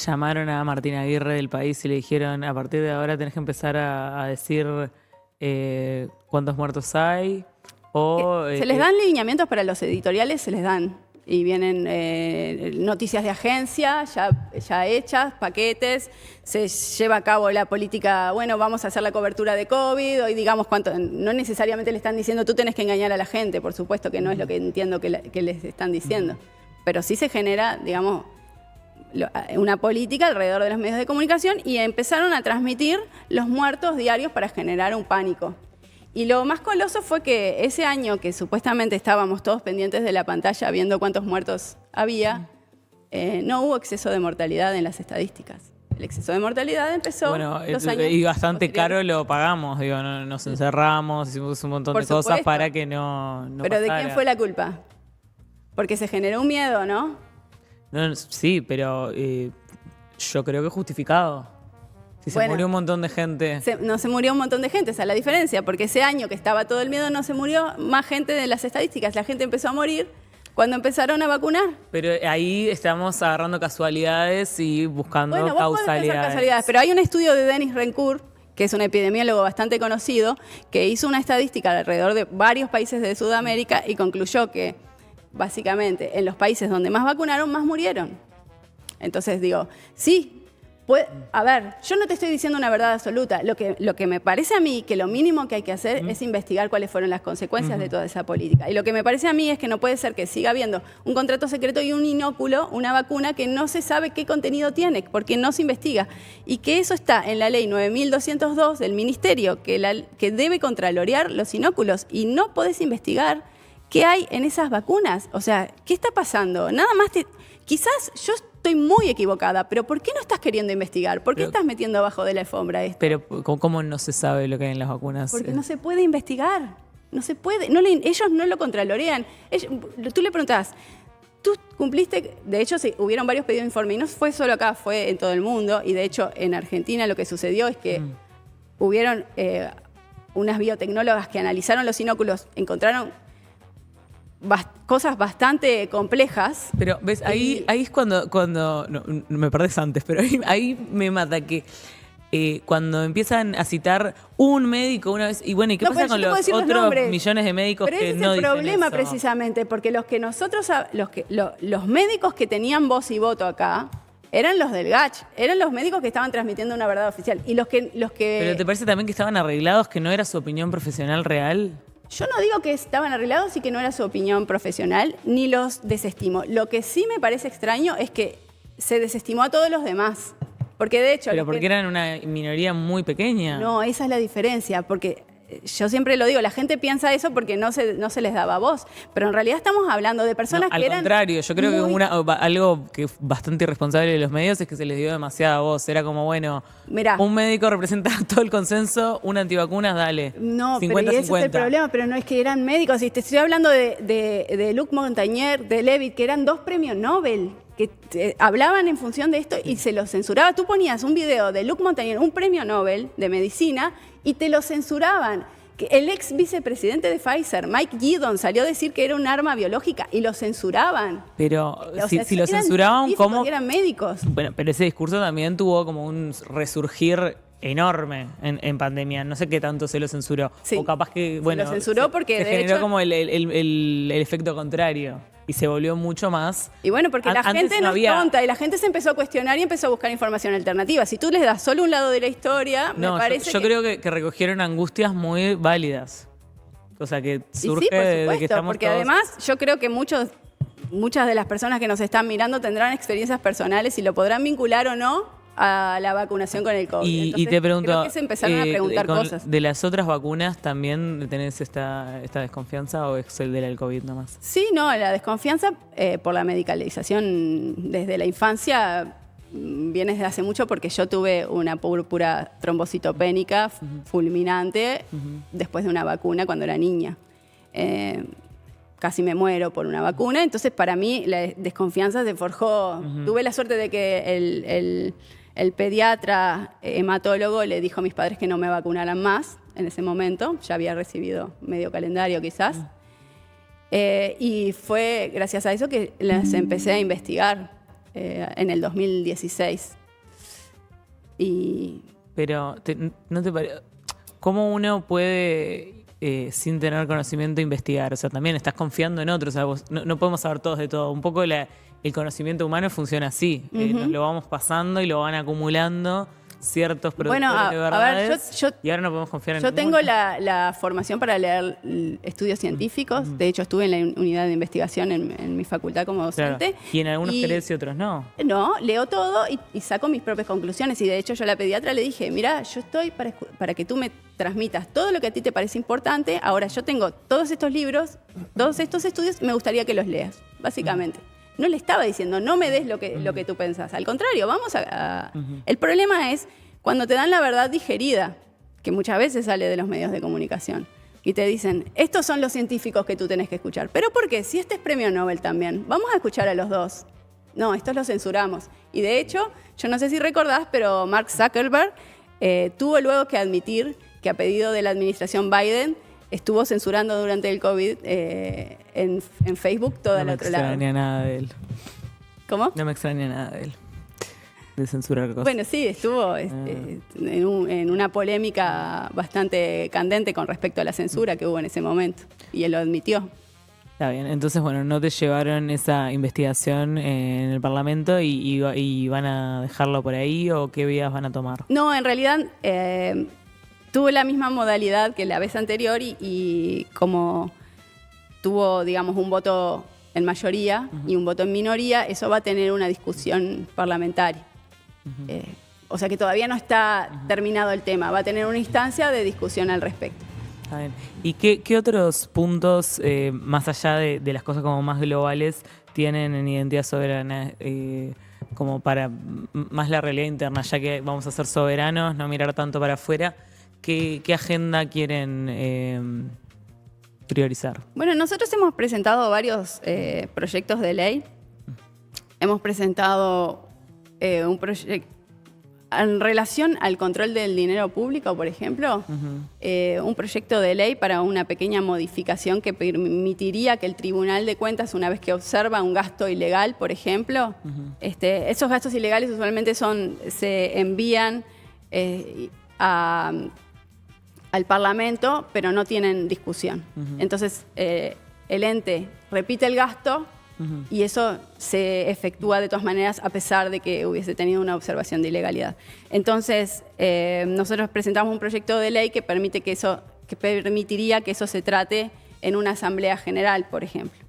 llamaron a Martín Aguirre del País y le dijeron, a partir de ahora tenés que empezar a decir cuántos muertos hay, o... se les dan lineamientos para los editoriales, se les dan. Y vienen noticias de agencia ya hechas, paquetes, se lleva a cabo la política, bueno, vamos a hacer la cobertura de COVID, hoy digamos cuánto, no necesariamente le están diciendo tú tenés que engañar a la gente, por supuesto que no es lo que entiendo que les están diciendo, pero sí se genera, digamos, una política alrededor de los medios de comunicación y empezaron a transmitir los muertos diarios para generar un pánico. Y lo más coloso fue que ese año que supuestamente estábamos todos pendientes de la pantalla viendo cuántos muertos había, no hubo exceso de mortalidad en las estadísticas. El exceso de mortalidad empezó los años y bastante caro lo pagamos, digo, nos encerramos, hicimos un montón de cosas para que no Pero pasara. ¿de quién fue la culpa? Porque se generó un miedo, ¿no? Sí, pero yo creo que es justificado. Si se murió un montón de gente. No se murió un montón de gente, esa es la diferencia, porque ese año que estaba todo el miedo no se murió más gente de las estadísticas. La gente empezó a morir cuando empezaron a vacunar. Pero ahí estamos agarrando casualidades y buscando causalidades. Pero hay un estudio de Denis Rencourt, que es un epidemiólogo bastante conocido, que hizo una estadística alrededor de varios países de Sudamérica y concluyó que, básicamente, en los países donde más vacunaron, más murieron. Entonces digo, sí. A ver, yo no te estoy diciendo una verdad absoluta. Lo que me parece a mí que lo mínimo que hay que hacer es investigar cuáles fueron las consecuencias de toda esa política. Y lo que me parece a mí es que no puede ser que siga habiendo un contrato secreto y un inóculo, una vacuna que no se sabe qué contenido tiene, porque no se investiga. Y que eso está en la ley 9202 del Ministerio, que debe contralorear los inóculos. Y no podés investigar qué hay en esas vacunas. O sea, ¿qué está pasando? Nada más quizás yo estoy muy equivocada, pero ¿por qué no estás queriendo investigar? ¿Por qué estás metiendo abajo de la alfombra esto? Pero ¿cómo no se sabe lo que hay en las vacunas? Porque no se puede investigar. No se puede. Ellos no lo contralorean. Tú le preguntás, tú cumpliste... De hecho, sí, hubieron varios pedidos de informe. Y no fue solo acá, fue en todo el mundo. Y de hecho, en Argentina lo que sucedió es que hubieron unas biotecnólogas que analizaron los inóculos, encontraron cosas bastante complejas. Pero, ¿ves? Ahí es cuando no, me perdés antes, pero ahí me mata que cuando empiezan a citar un médico una vez, y bueno, ¿y qué pasa con los otros millones de médicos que no dicen eso? Pero ese es el problema precisamente, porque los médicos que tenían voz y voto acá eran los del GACH, eran los médicos que estaban transmitiendo una verdad oficial. Y los que... ¿Pero te parece también que estaban arreglados, que no era su opinión profesional real? Yo no digo que estaban arreglados y que no era su opinión profesional, ni los desestimo. Lo que sí me parece extraño es que se desestimó a todos los demás. Porque de hecho... Pero porque eran una minoría muy pequeña. No, esa es la diferencia, porque yo siempre lo digo, la gente piensa eso porque no se les daba voz, pero en realidad estamos hablando de personas que eran... Al contrario, yo creo que algo que es bastante irresponsable de los medios es que se les dio demasiada voz. Era como, bueno, mirá, un médico representa todo el consenso, una antivacunas, dale. No, 50-50. pero ese es el problema, pero no es que eran médicos. Y te estoy hablando de Luc Montagnier, de Levitt, que eran 2 premios Nobel, que hablaban en función de esto y se los censuraba. Tú ponías un video de Luc Montagnier, un premio Nobel de medicina, y te lo censuraban. El ex vicepresidente de Pfizer, Mike Yeadon, salió a decir que era un arma biológica y lo censuraban. Pero si lo censuraban, ¿cómo? Eran médicos. Bueno, pero ese discurso también tuvo como un resurgir enorme en pandemia. No sé qué tanto se lo censuró. Sí, o capaz que, bueno, se lo censuró porque se de generó hecho, como el efecto contrario. Y se volvió mucho más. y bueno, porque la Antes gente no había- es tonta y la gente se empezó a cuestionar y empezó a buscar información alternativa. Si tú les das solo un lado de la historia, No, me parece yo creo que recogieron angustias muy válidas. O sea, que Y surge sí, por de supuesto, que estamos porque todos... además yo creo que muchas de las personas que nos están mirando tendrán experiencias personales y lo podrán vincular o no a la vacunación con el COVID. Y Entonces, te pregunto, creo que se empezaron a preguntar cosas. ¿de las otras vacunas también tenés esta desconfianza o es el de la del COVID nomás? Sí, no, la desconfianza por la medicalización desde la infancia viene desde hace mucho porque yo tuve una púrpura trombocitopénica fulminante después de una vacuna cuando era niña. Casi me muero por una vacuna, entonces para mí la desconfianza se forjó. Tuve la suerte de que el pediatra hematólogo le dijo a mis padres que no me vacunaran más en ese momento, ya había recibido medio calendario quizás. Y fue gracias a eso que las empecé a investigar en el 2016. Pero, ¿no te parece? ¿Cómo uno puede, sin tener conocimiento, investigar? O sea, también estás confiando en otros. O sea, no podemos saber todos de todo. Un poco el conocimiento humano funciona así. Nos lo vamos pasando y lo van acumulando ciertos productores de verdades. Y ahora no podemos confiar en Yo tengo ninguno. la formación para leer estudios científicos. De hecho, estuve en la unidad de investigación en mi facultad como docente. Claro. Y en algunos crees y otros no. No, leo todo y saco mis propias conclusiones. Y de hecho yo a la pediatra le dije, mira, yo estoy para que tú me transmitas todo lo que a ti te parece importante. Ahora yo tengo todos estos libros, todos estos estudios, me gustaría que los leas, básicamente. No le estaba diciendo, no me des lo que tú pensás. Al contrario, vamos a... El problema es cuando te dan la verdad digerida, que muchas veces sale de los medios de comunicación, y te dicen, estos son los científicos que tú tenés que escuchar. ¿Pero por qué? Si este es premio Nobel también, vamos a escuchar a los dos. No, estos los censuramos. Y de hecho, yo no sé si recordás, pero Mark Zuckerberg tuvo luego que admitir que a pedido de la administración Biden estuvo censurando durante el COVID en Facebook todo el otro lado. No me extraña nada de él. ¿Cómo? No me extraña nada de él. De censurar cosas. Bueno, sí, estuvo en una polémica bastante candente con respecto a la censura que hubo en ese momento. Y él lo admitió. Está bien, entonces, bueno, no te llevaron esa investigación en el Parlamento y van a dejarlo por ahí, ¿o qué vías van a tomar? No, en realidad tuvo la misma modalidad que la vez anterior y como tuvo, digamos, un voto en mayoría y un voto en minoría, eso va a tener una discusión parlamentaria. O sea que todavía no está terminado el tema, va a tener una instancia de discusión al respecto. Está bien. ¿Y qué otros puntos, más allá de las cosas como más globales, tienen en Identidad Soberana como para más la realidad interna, ya que vamos a ser soberanos, no mirar tanto para afuera? ¿Qué agenda quieren priorizar? Bueno, nosotros hemos presentado varios proyectos de ley. Hemos presentado un proyecto en relación al control del dinero público, por ejemplo, un proyecto de ley para una pequeña modificación que permitiría que el Tribunal de Cuentas, una vez que observa un gasto ilegal, por ejemplo, esos gastos ilegales usualmente se envían al Parlamento, pero no tienen discusión. Entonces, el ente repite el gasto y eso se efectúa de todas maneras a pesar de que hubiese tenido una observación de ilegalidad. Entonces, nosotros presentamos un proyecto de ley que permitiría que eso se trate en una asamblea general, por ejemplo.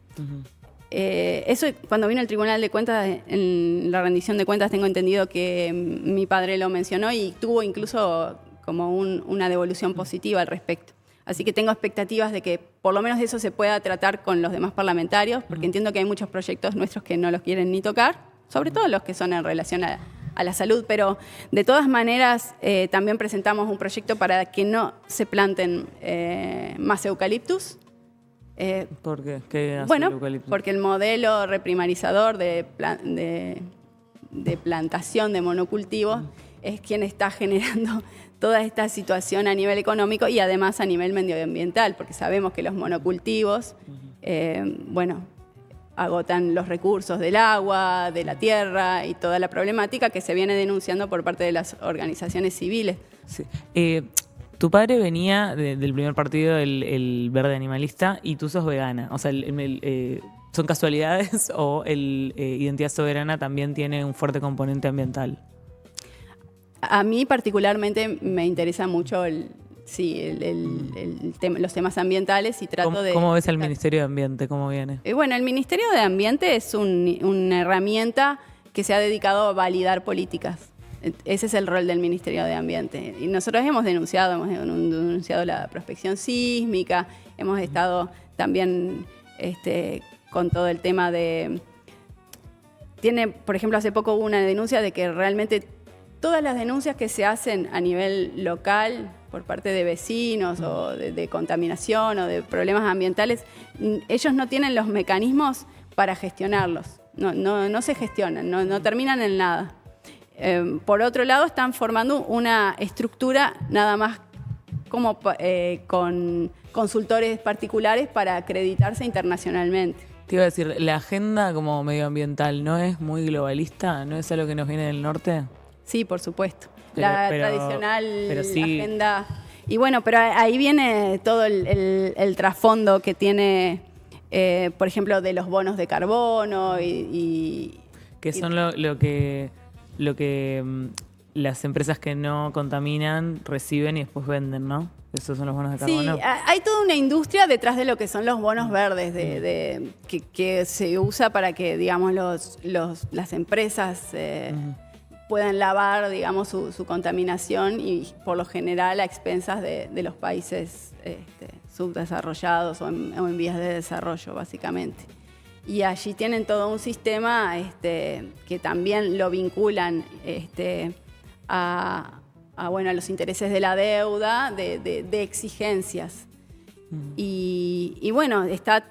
Eso, cuando vino el Tribunal de Cuentas, en la rendición de cuentas, tengo entendido que mi padre lo mencionó y tuvo incluso como una devolución positiva al respecto. Así que tengo expectativas de que por lo menos eso se pueda tratar con los demás parlamentarios, porque entiendo que hay muchos proyectos nuestros que no los quieren ni tocar, sobre todo los que son en relación a la salud, pero de todas maneras también presentamos un proyecto para que no se planten más eucaliptus. ¿Por qué? ¿Qué hace Bueno, el eucalipto? porque el modelo reprimarizador de plantación de monocultivos es quien está generando toda esta situación a nivel económico y además a nivel medioambiental, porque sabemos que los monocultivos, agotan los recursos del agua, de la tierra y toda la problemática que se viene denunciando por parte de las organizaciones civiles. Sí. Tu padre venía del primer partido, el verde animalista, y tú sos vegana. O sea, ¿son casualidades o Identidad Soberana también tiene un fuerte componente ambiental? A mí particularmente me interesa mucho los temas ambientales y trato de... ¿Cómo ves al Ministerio de Ambiente? ¿Cómo viene? Bueno, el Ministerio de Ambiente es una herramienta que se ha dedicado a validar políticas. Ese es el rol del Ministerio de Ambiente. Y nosotros hemos denunciado la prospección sísmica, hemos estado también con todo el tema de... Por ejemplo, hace poco hubo una denuncia de que realmente todas las denuncias que se hacen a nivel local por parte de vecinos o de contaminación o de problemas ambientales, ellos no tienen los mecanismos para gestionarlos. No se gestionan, no terminan en nada. Por otro lado, están formando una estructura nada más como con consultores particulares para acreditarse internacionalmente. Te iba a decir, ¿la agenda como medioambiental no es muy globalista? ¿No es algo que nos viene del norte? Sí, por supuesto. La tradicional sí. agenda... Y bueno, pero ahí viene todo el trasfondo que tiene, por ejemplo, de los bonos de carbono que son lo que las empresas que no contaminan reciben y después venden, ¿no? Esos son los bonos de carbono. Sí, hay toda una industria detrás de lo que son los bonos verdes, que se usa para que, digamos, las empresas puedan lavar, digamos, su contaminación y, por lo general, a expensas de los países subdesarrollados o en vías de desarrollo, básicamente. Y allí tienen todo un sistema que también lo vinculan a los intereses de la deuda, de exigencias. Y bueno, está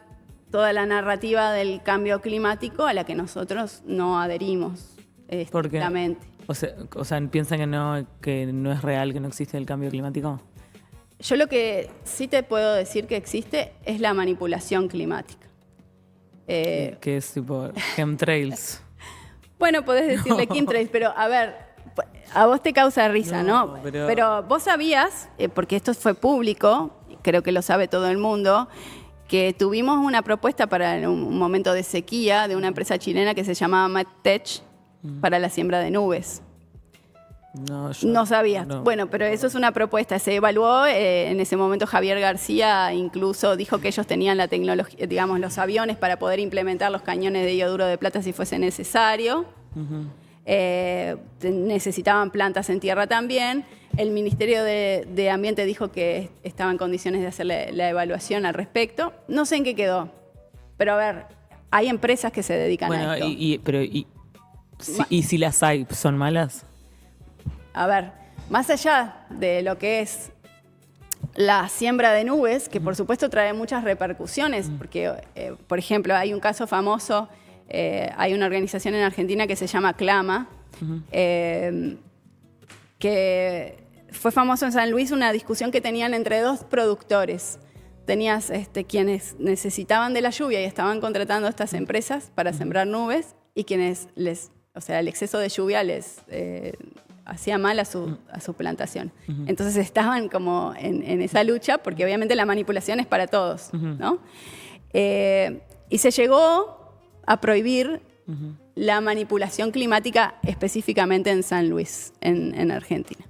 toda la narrativa del cambio climático a la que nosotros no adherimos estrictamente. O sea, ¿piensan que no es real, que no existe el cambio climático? Yo lo que sí te puedo decir que existe es la manipulación climática. Que es tipo chemtrails. Bueno, podés decirle chemtrails, pero a ver, a vos te causa risa, ¿no? Pero vos sabías, porque esto fue público, creo que lo sabe todo el mundo, que tuvimos una propuesta para un momento de sequía de una empresa chilena que se llamaba MedTech para la siembra de nubes. No sabías. No. Bueno, pero eso es una propuesta. Se evaluó. En ese momento Javier García incluso dijo que ellos tenían la tecnología, digamos, los aviones para poder implementar los cañones de iyoduro de plata si fuese necesario. Necesitaban plantas en tierra también. El Ministerio de Ambiente dijo que estaba en condiciones de hacer la evaluación al respecto. No sé en qué quedó. Pero a ver, hay empresas que se dedican a esto. ¿Y si las hay, son malas? A ver, más allá de lo que es la siembra de nubes, que por supuesto trae muchas repercusiones, porque, por ejemplo, hay un caso famoso, hay una organización en Argentina que se llama Clama, que fue famoso en San Luis, una discusión que tenían entre dos productores. Tenías quienes necesitaban de la lluvia y estaban contratando a estas empresas para sembrar nubes, y quienes el exceso de lluvia les hacía mal a su plantación. Entonces estaban como en esa lucha, porque obviamente la manipulación es para todos, ¿no? Y se llegó a prohibir la manipulación climática específicamente en San Luis, en Argentina.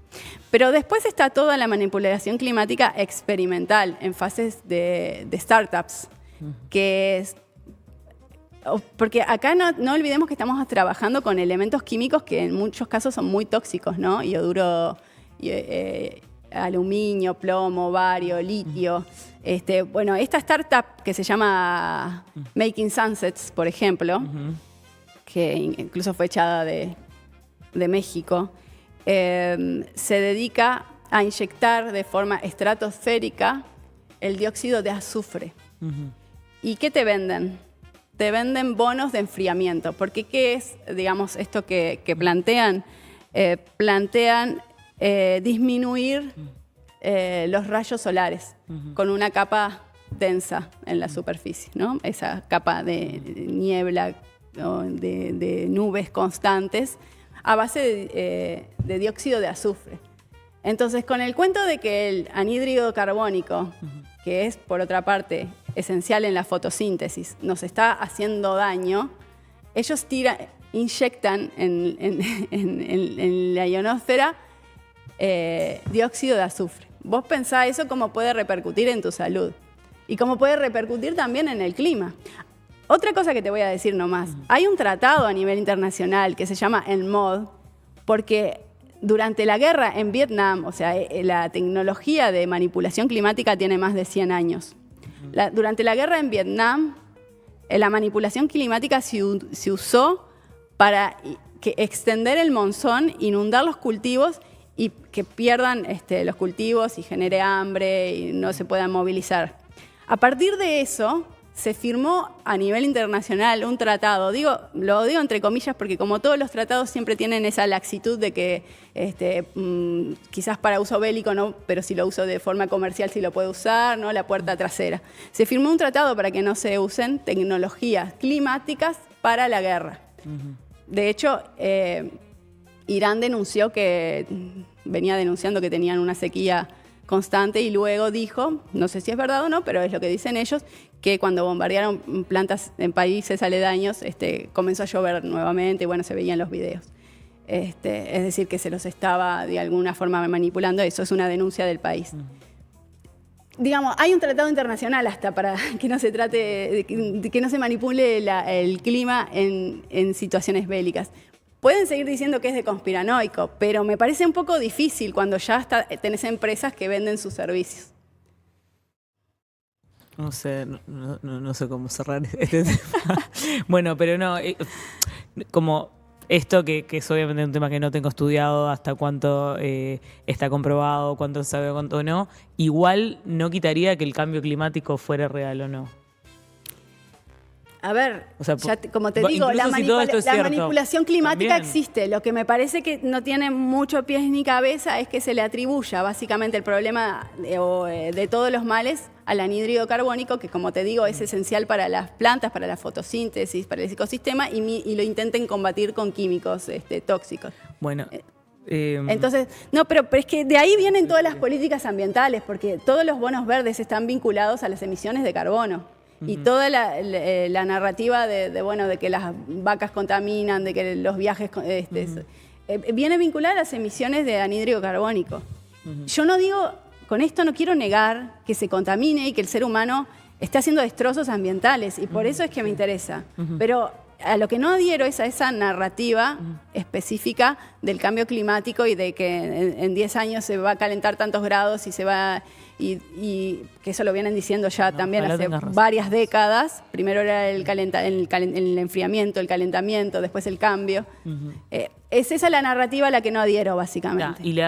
Pero después está toda la manipulación climática experimental, en fases de startups, que es... Porque acá no olvidemos que estamos trabajando con elementos químicos que en muchos casos son muy tóxicos, ¿no? Iyoduro, aluminio, plomo, bario, litio. Bueno, esta startup que se llama Making Sunsets, por ejemplo, que incluso fue echada de México, se dedica a inyectar de forma estratosférica el dióxido de azufre. ¿Y qué te venden? Te venden bonos de enfriamiento. Porque ¿qué es, digamos, esto que plantean? Plantean disminuir los rayos solares con una capa densa en la superficie, ¿no? Esa capa de niebla o de nubes constantes a base de dióxido de azufre. Entonces, con el cuento de que el anhídrido carbónico, que es, por otra parte, esencial en la fotosíntesis, nos está haciendo daño, ellos inyectan en la ionosfera dióxido de azufre. Vos pensá eso cómo puede repercutir en tu salud y cómo puede repercutir también en el clima. Otra cosa que te voy a decir nomás, hay un tratado a nivel internacional que se llama el MOD, porque durante la guerra en Vietnam, o sea, la tecnología de manipulación climática tiene más de 100 años. Durante la guerra en Vietnam, la manipulación climática se usó para extender el monzón, inundar los cultivos y que pierdan los cultivos y genere hambre y no se puedan movilizar. A partir de eso, se firmó a nivel internacional un tratado, lo digo entre comillas porque como todos los tratados siempre tienen esa laxitud de que quizás para uso bélico no, pero si lo uso de forma comercial sí lo puede usar, ¿no? La puerta trasera. Se firmó un tratado para que no se usen tecnologías climáticas para la guerra. De hecho, Irán venía denunciando que tenían una sequía constante y luego dijo, no sé si es verdad o no, pero es lo que dicen ellos, que cuando bombardearon plantas en países aledaños comenzó a llover nuevamente y bueno, se veían los videos. Es decir, que se los estaba de alguna forma manipulando, eso es una denuncia del país. Digamos, hay un tratado internacional hasta para que no se trate, de que no se manipule el clima en situaciones bélicas. Pueden seguir diciendo que es de conspiranoico, pero me parece un poco difícil cuando ya tenés empresas que venden sus servicios. No sé, no sé cómo cerrar este tema. Bueno, pero no, como esto que es obviamente un tema que no tengo estudiado hasta cuánto está comprobado, cuánto se sabe, cuánto no, igual no quitaría que el cambio climático fuera real o no. A ver, o sea, como te digo, la manipulación climática también existe. Lo que me parece que no tiene mucho pies ni cabeza es que se le atribuya básicamente el problema de todos los males al anhídrido carbónico, que como te digo es esencial para las plantas, para la fotosíntesis, para el ecosistema, y lo intenten combatir con químicos tóxicos. Bueno. Entonces, no, pero es que de ahí vienen todas las políticas ambientales, porque todos los bonos verdes están vinculados a las emisiones de carbono. Y toda la narrativa de que las vacas contaminan, de que los viajes viene vinculada a las emisiones de anhídrido carbónico. Yo no digo, con esto no quiero negar que se contamine y que el ser humano esté haciendo destrozos ambientales, y por eso es que me interesa. Pero a lo que no adhiero es a esa narrativa específica del cambio climático y de que en 10 años se va a calentar tantos grados y se va... Y que eso lo vienen diciendo ya también hace varias décadas. Primero era el enfriamiento, el calentamiento, después el cambio. Es esa la narrativa a la que no adhiero, básicamente. Y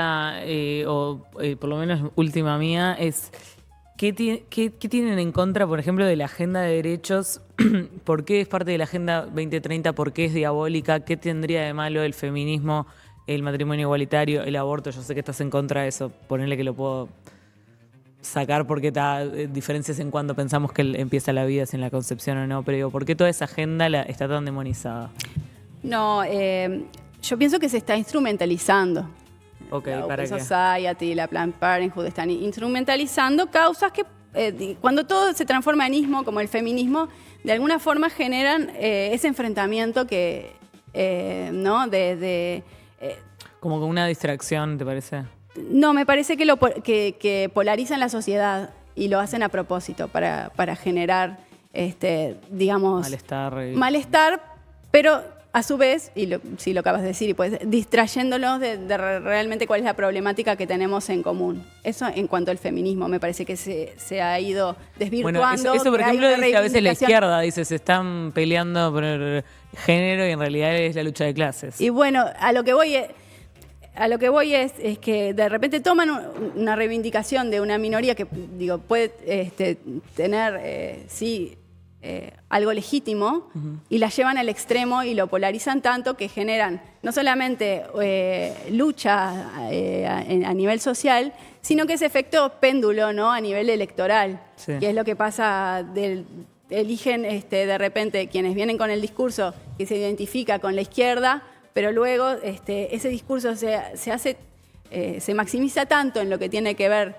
por lo menos última mía, es ¿qué tienen en contra, por ejemplo, de la agenda de derechos? ¿Por qué es parte de la Agenda 2030? ¿Por qué es diabólica? ¿Qué tendría de malo el feminismo, el matrimonio igualitario, el aborto? Yo sé que estás en contra de eso. Ponerle que lo puedo sacar porque diferencias en cuando pensamos que empieza la vida, si en la concepción o no, pero digo, ¿por qué toda esa agenda está tan demonizada? No, yo pienso que se está instrumentalizando. La Open Society, la Planned Parenthood están instrumentalizando causas que cuando todo se transforma en ismo, como el feminismo, de alguna forma generan ese enfrentamiento que, ¿no? Como con una distracción, ¿te parece? No, me parece que polarizan la sociedad y lo hacen a propósito para generar, digamos... Malestar, pero a su vez, si lo acabas de decir, y pues, distrayéndolos de realmente cuál es la problemática que tenemos en común. Eso en cuanto al feminismo, me parece que se ha ido desvirtuando. Bueno, eso por ejemplo, dice a veces la izquierda, dice, se están peleando por el género y en realidad es la lucha de clases. Y bueno, a lo que voy es que de repente toman una reivindicación de una minoría que, digo, puede tener, algo legítimo, y la llevan al extremo y lo polarizan tanto que generan no solamente lucha a nivel social, sino que ese efecto péndulo, ¿no? A nivel electoral, que es lo que pasa eligen de repente quienes vienen con el discurso que se identifica con la izquierda, pero luego ese discurso se hace se maximiza tanto en lo que tiene que ver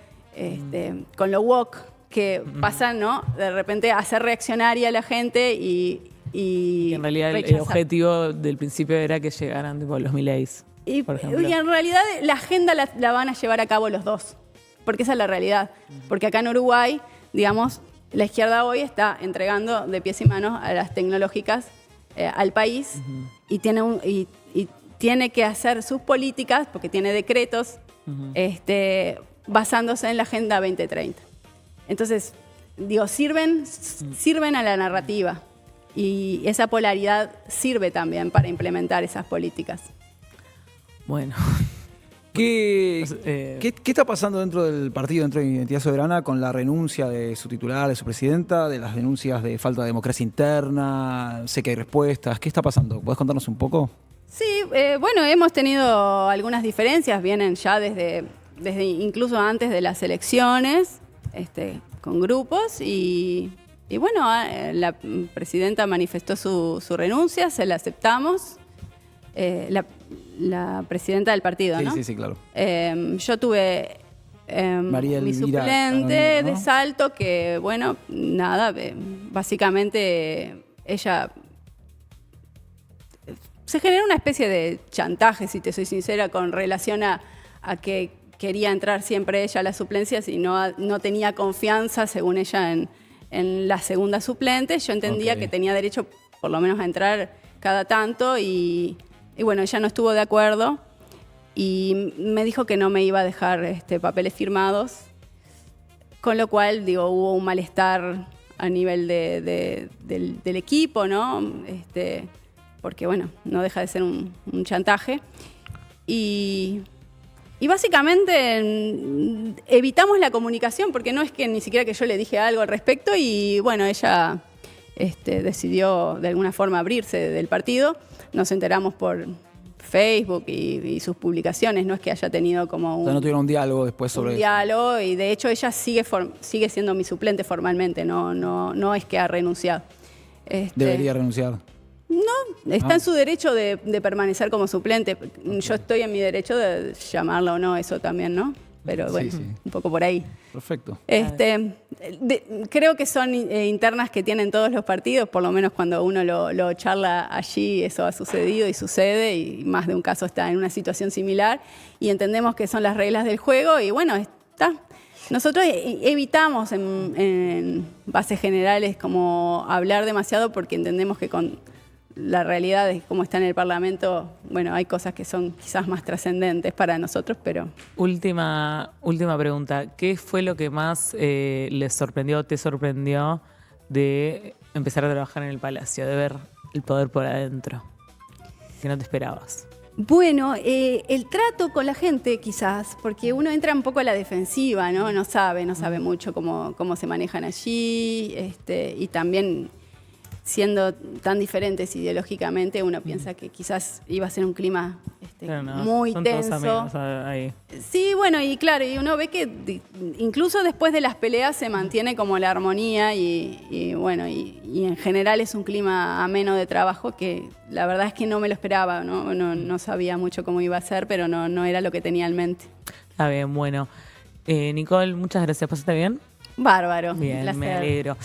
con lo woke, que pasa, ¿no? De repente a hacer reaccionaria a la gente y en realidad el objetivo del principio era que llegaran tipo, los Mileis, por ejemplo. Y en realidad la agenda la van a llevar a cabo los dos, porque esa es la realidad. Porque acá en Uruguay, digamos, la izquierda hoy está entregando de pies y manos a las tecnológicas al país y tiene que hacer sus políticas, porque tiene decretos, basándose en la Agenda 2030. Entonces, digo, sirven a la narrativa y esa polaridad sirve también para implementar esas políticas. Bueno. ¿Qué está pasando dentro del partido, dentro de Identidad Soberana, con la renuncia de su titular, de su presidenta, de las denuncias de falta de democracia interna? Sé que hay respuestas. ¿Qué está pasando? ¿Podés contarnos un poco? Sí, bueno, hemos tenido algunas diferencias, vienen ya desde incluso antes de las elecciones, con grupos y bueno, la presidenta manifestó su renuncia, se la aceptamos. La presidenta del partido, ¿no? Sí, claro. Yo tuve mi suplente de Salto, que, bueno, nada, básicamente ella... Se generó una especie de chantaje, si te soy sincera, con relación a que quería entrar siempre ella a las suplencias y no tenía confianza, según ella, en la segunda suplente. Yo entendía que tenía derecho por lo menos a entrar cada tanto y bueno, ella no estuvo de acuerdo y me dijo que no me iba a dejar papeles firmados, con lo cual, digo, hubo un malestar a nivel del equipo, ¿no? Porque, bueno, no deja de ser un chantaje. Y básicamente evitamos la comunicación, porque no es que ni siquiera que yo le dije algo al respecto y, bueno, ella decidió de alguna forma abrirse del partido. Nos enteramos por Facebook y sus publicaciones, no es que haya tenido como no tuvieron un diálogo después sobre eso. Diálogo, y de hecho ella sigue siendo mi suplente formalmente, no es que ha renunciado. ¿Debería renunciar? No, está en su derecho de permanecer como suplente. Yo estoy en mi derecho de llamarla o no, eso también, ¿no? Pero bueno, sí. Un poco por ahí. Perfecto. Creo que son internas que tienen todos los partidos, por lo menos cuando uno lo charla allí, eso ha sucedido y sucede, y más de un caso está en una situación similar, y entendemos que son las reglas del juego, y bueno, está. Nosotros evitamos en bases generales como hablar demasiado, porque entendemos que con la realidad de cómo está en el Parlamento, bueno, hay cosas que son quizás más trascendentes para nosotros, pero... Última pregunta. ¿Qué fue lo que más te sorprendió de empezar a trabajar en el Palacio, de ver el poder por adentro, que no te esperabas? Bueno, el trato con la gente quizás, porque uno entra un poco a la defensiva, ¿no? No sabe mucho cómo se manejan allí, y también... Siendo tan diferentes ideológicamente, uno piensa que quizás iba a ser un clima muy tenso. Todos amigos ahí. Sí, bueno, y claro, y uno ve que incluso después de las peleas se mantiene como la armonía y bueno, y en general es un clima ameno de trabajo que la verdad es que no me lo esperaba, no sabía mucho cómo iba a ser, pero no era lo que tenía en mente. Está bien, bueno. Nicole, muchas gracias. ¿Pasaste bien? Bárbaro. Bien, me alegro.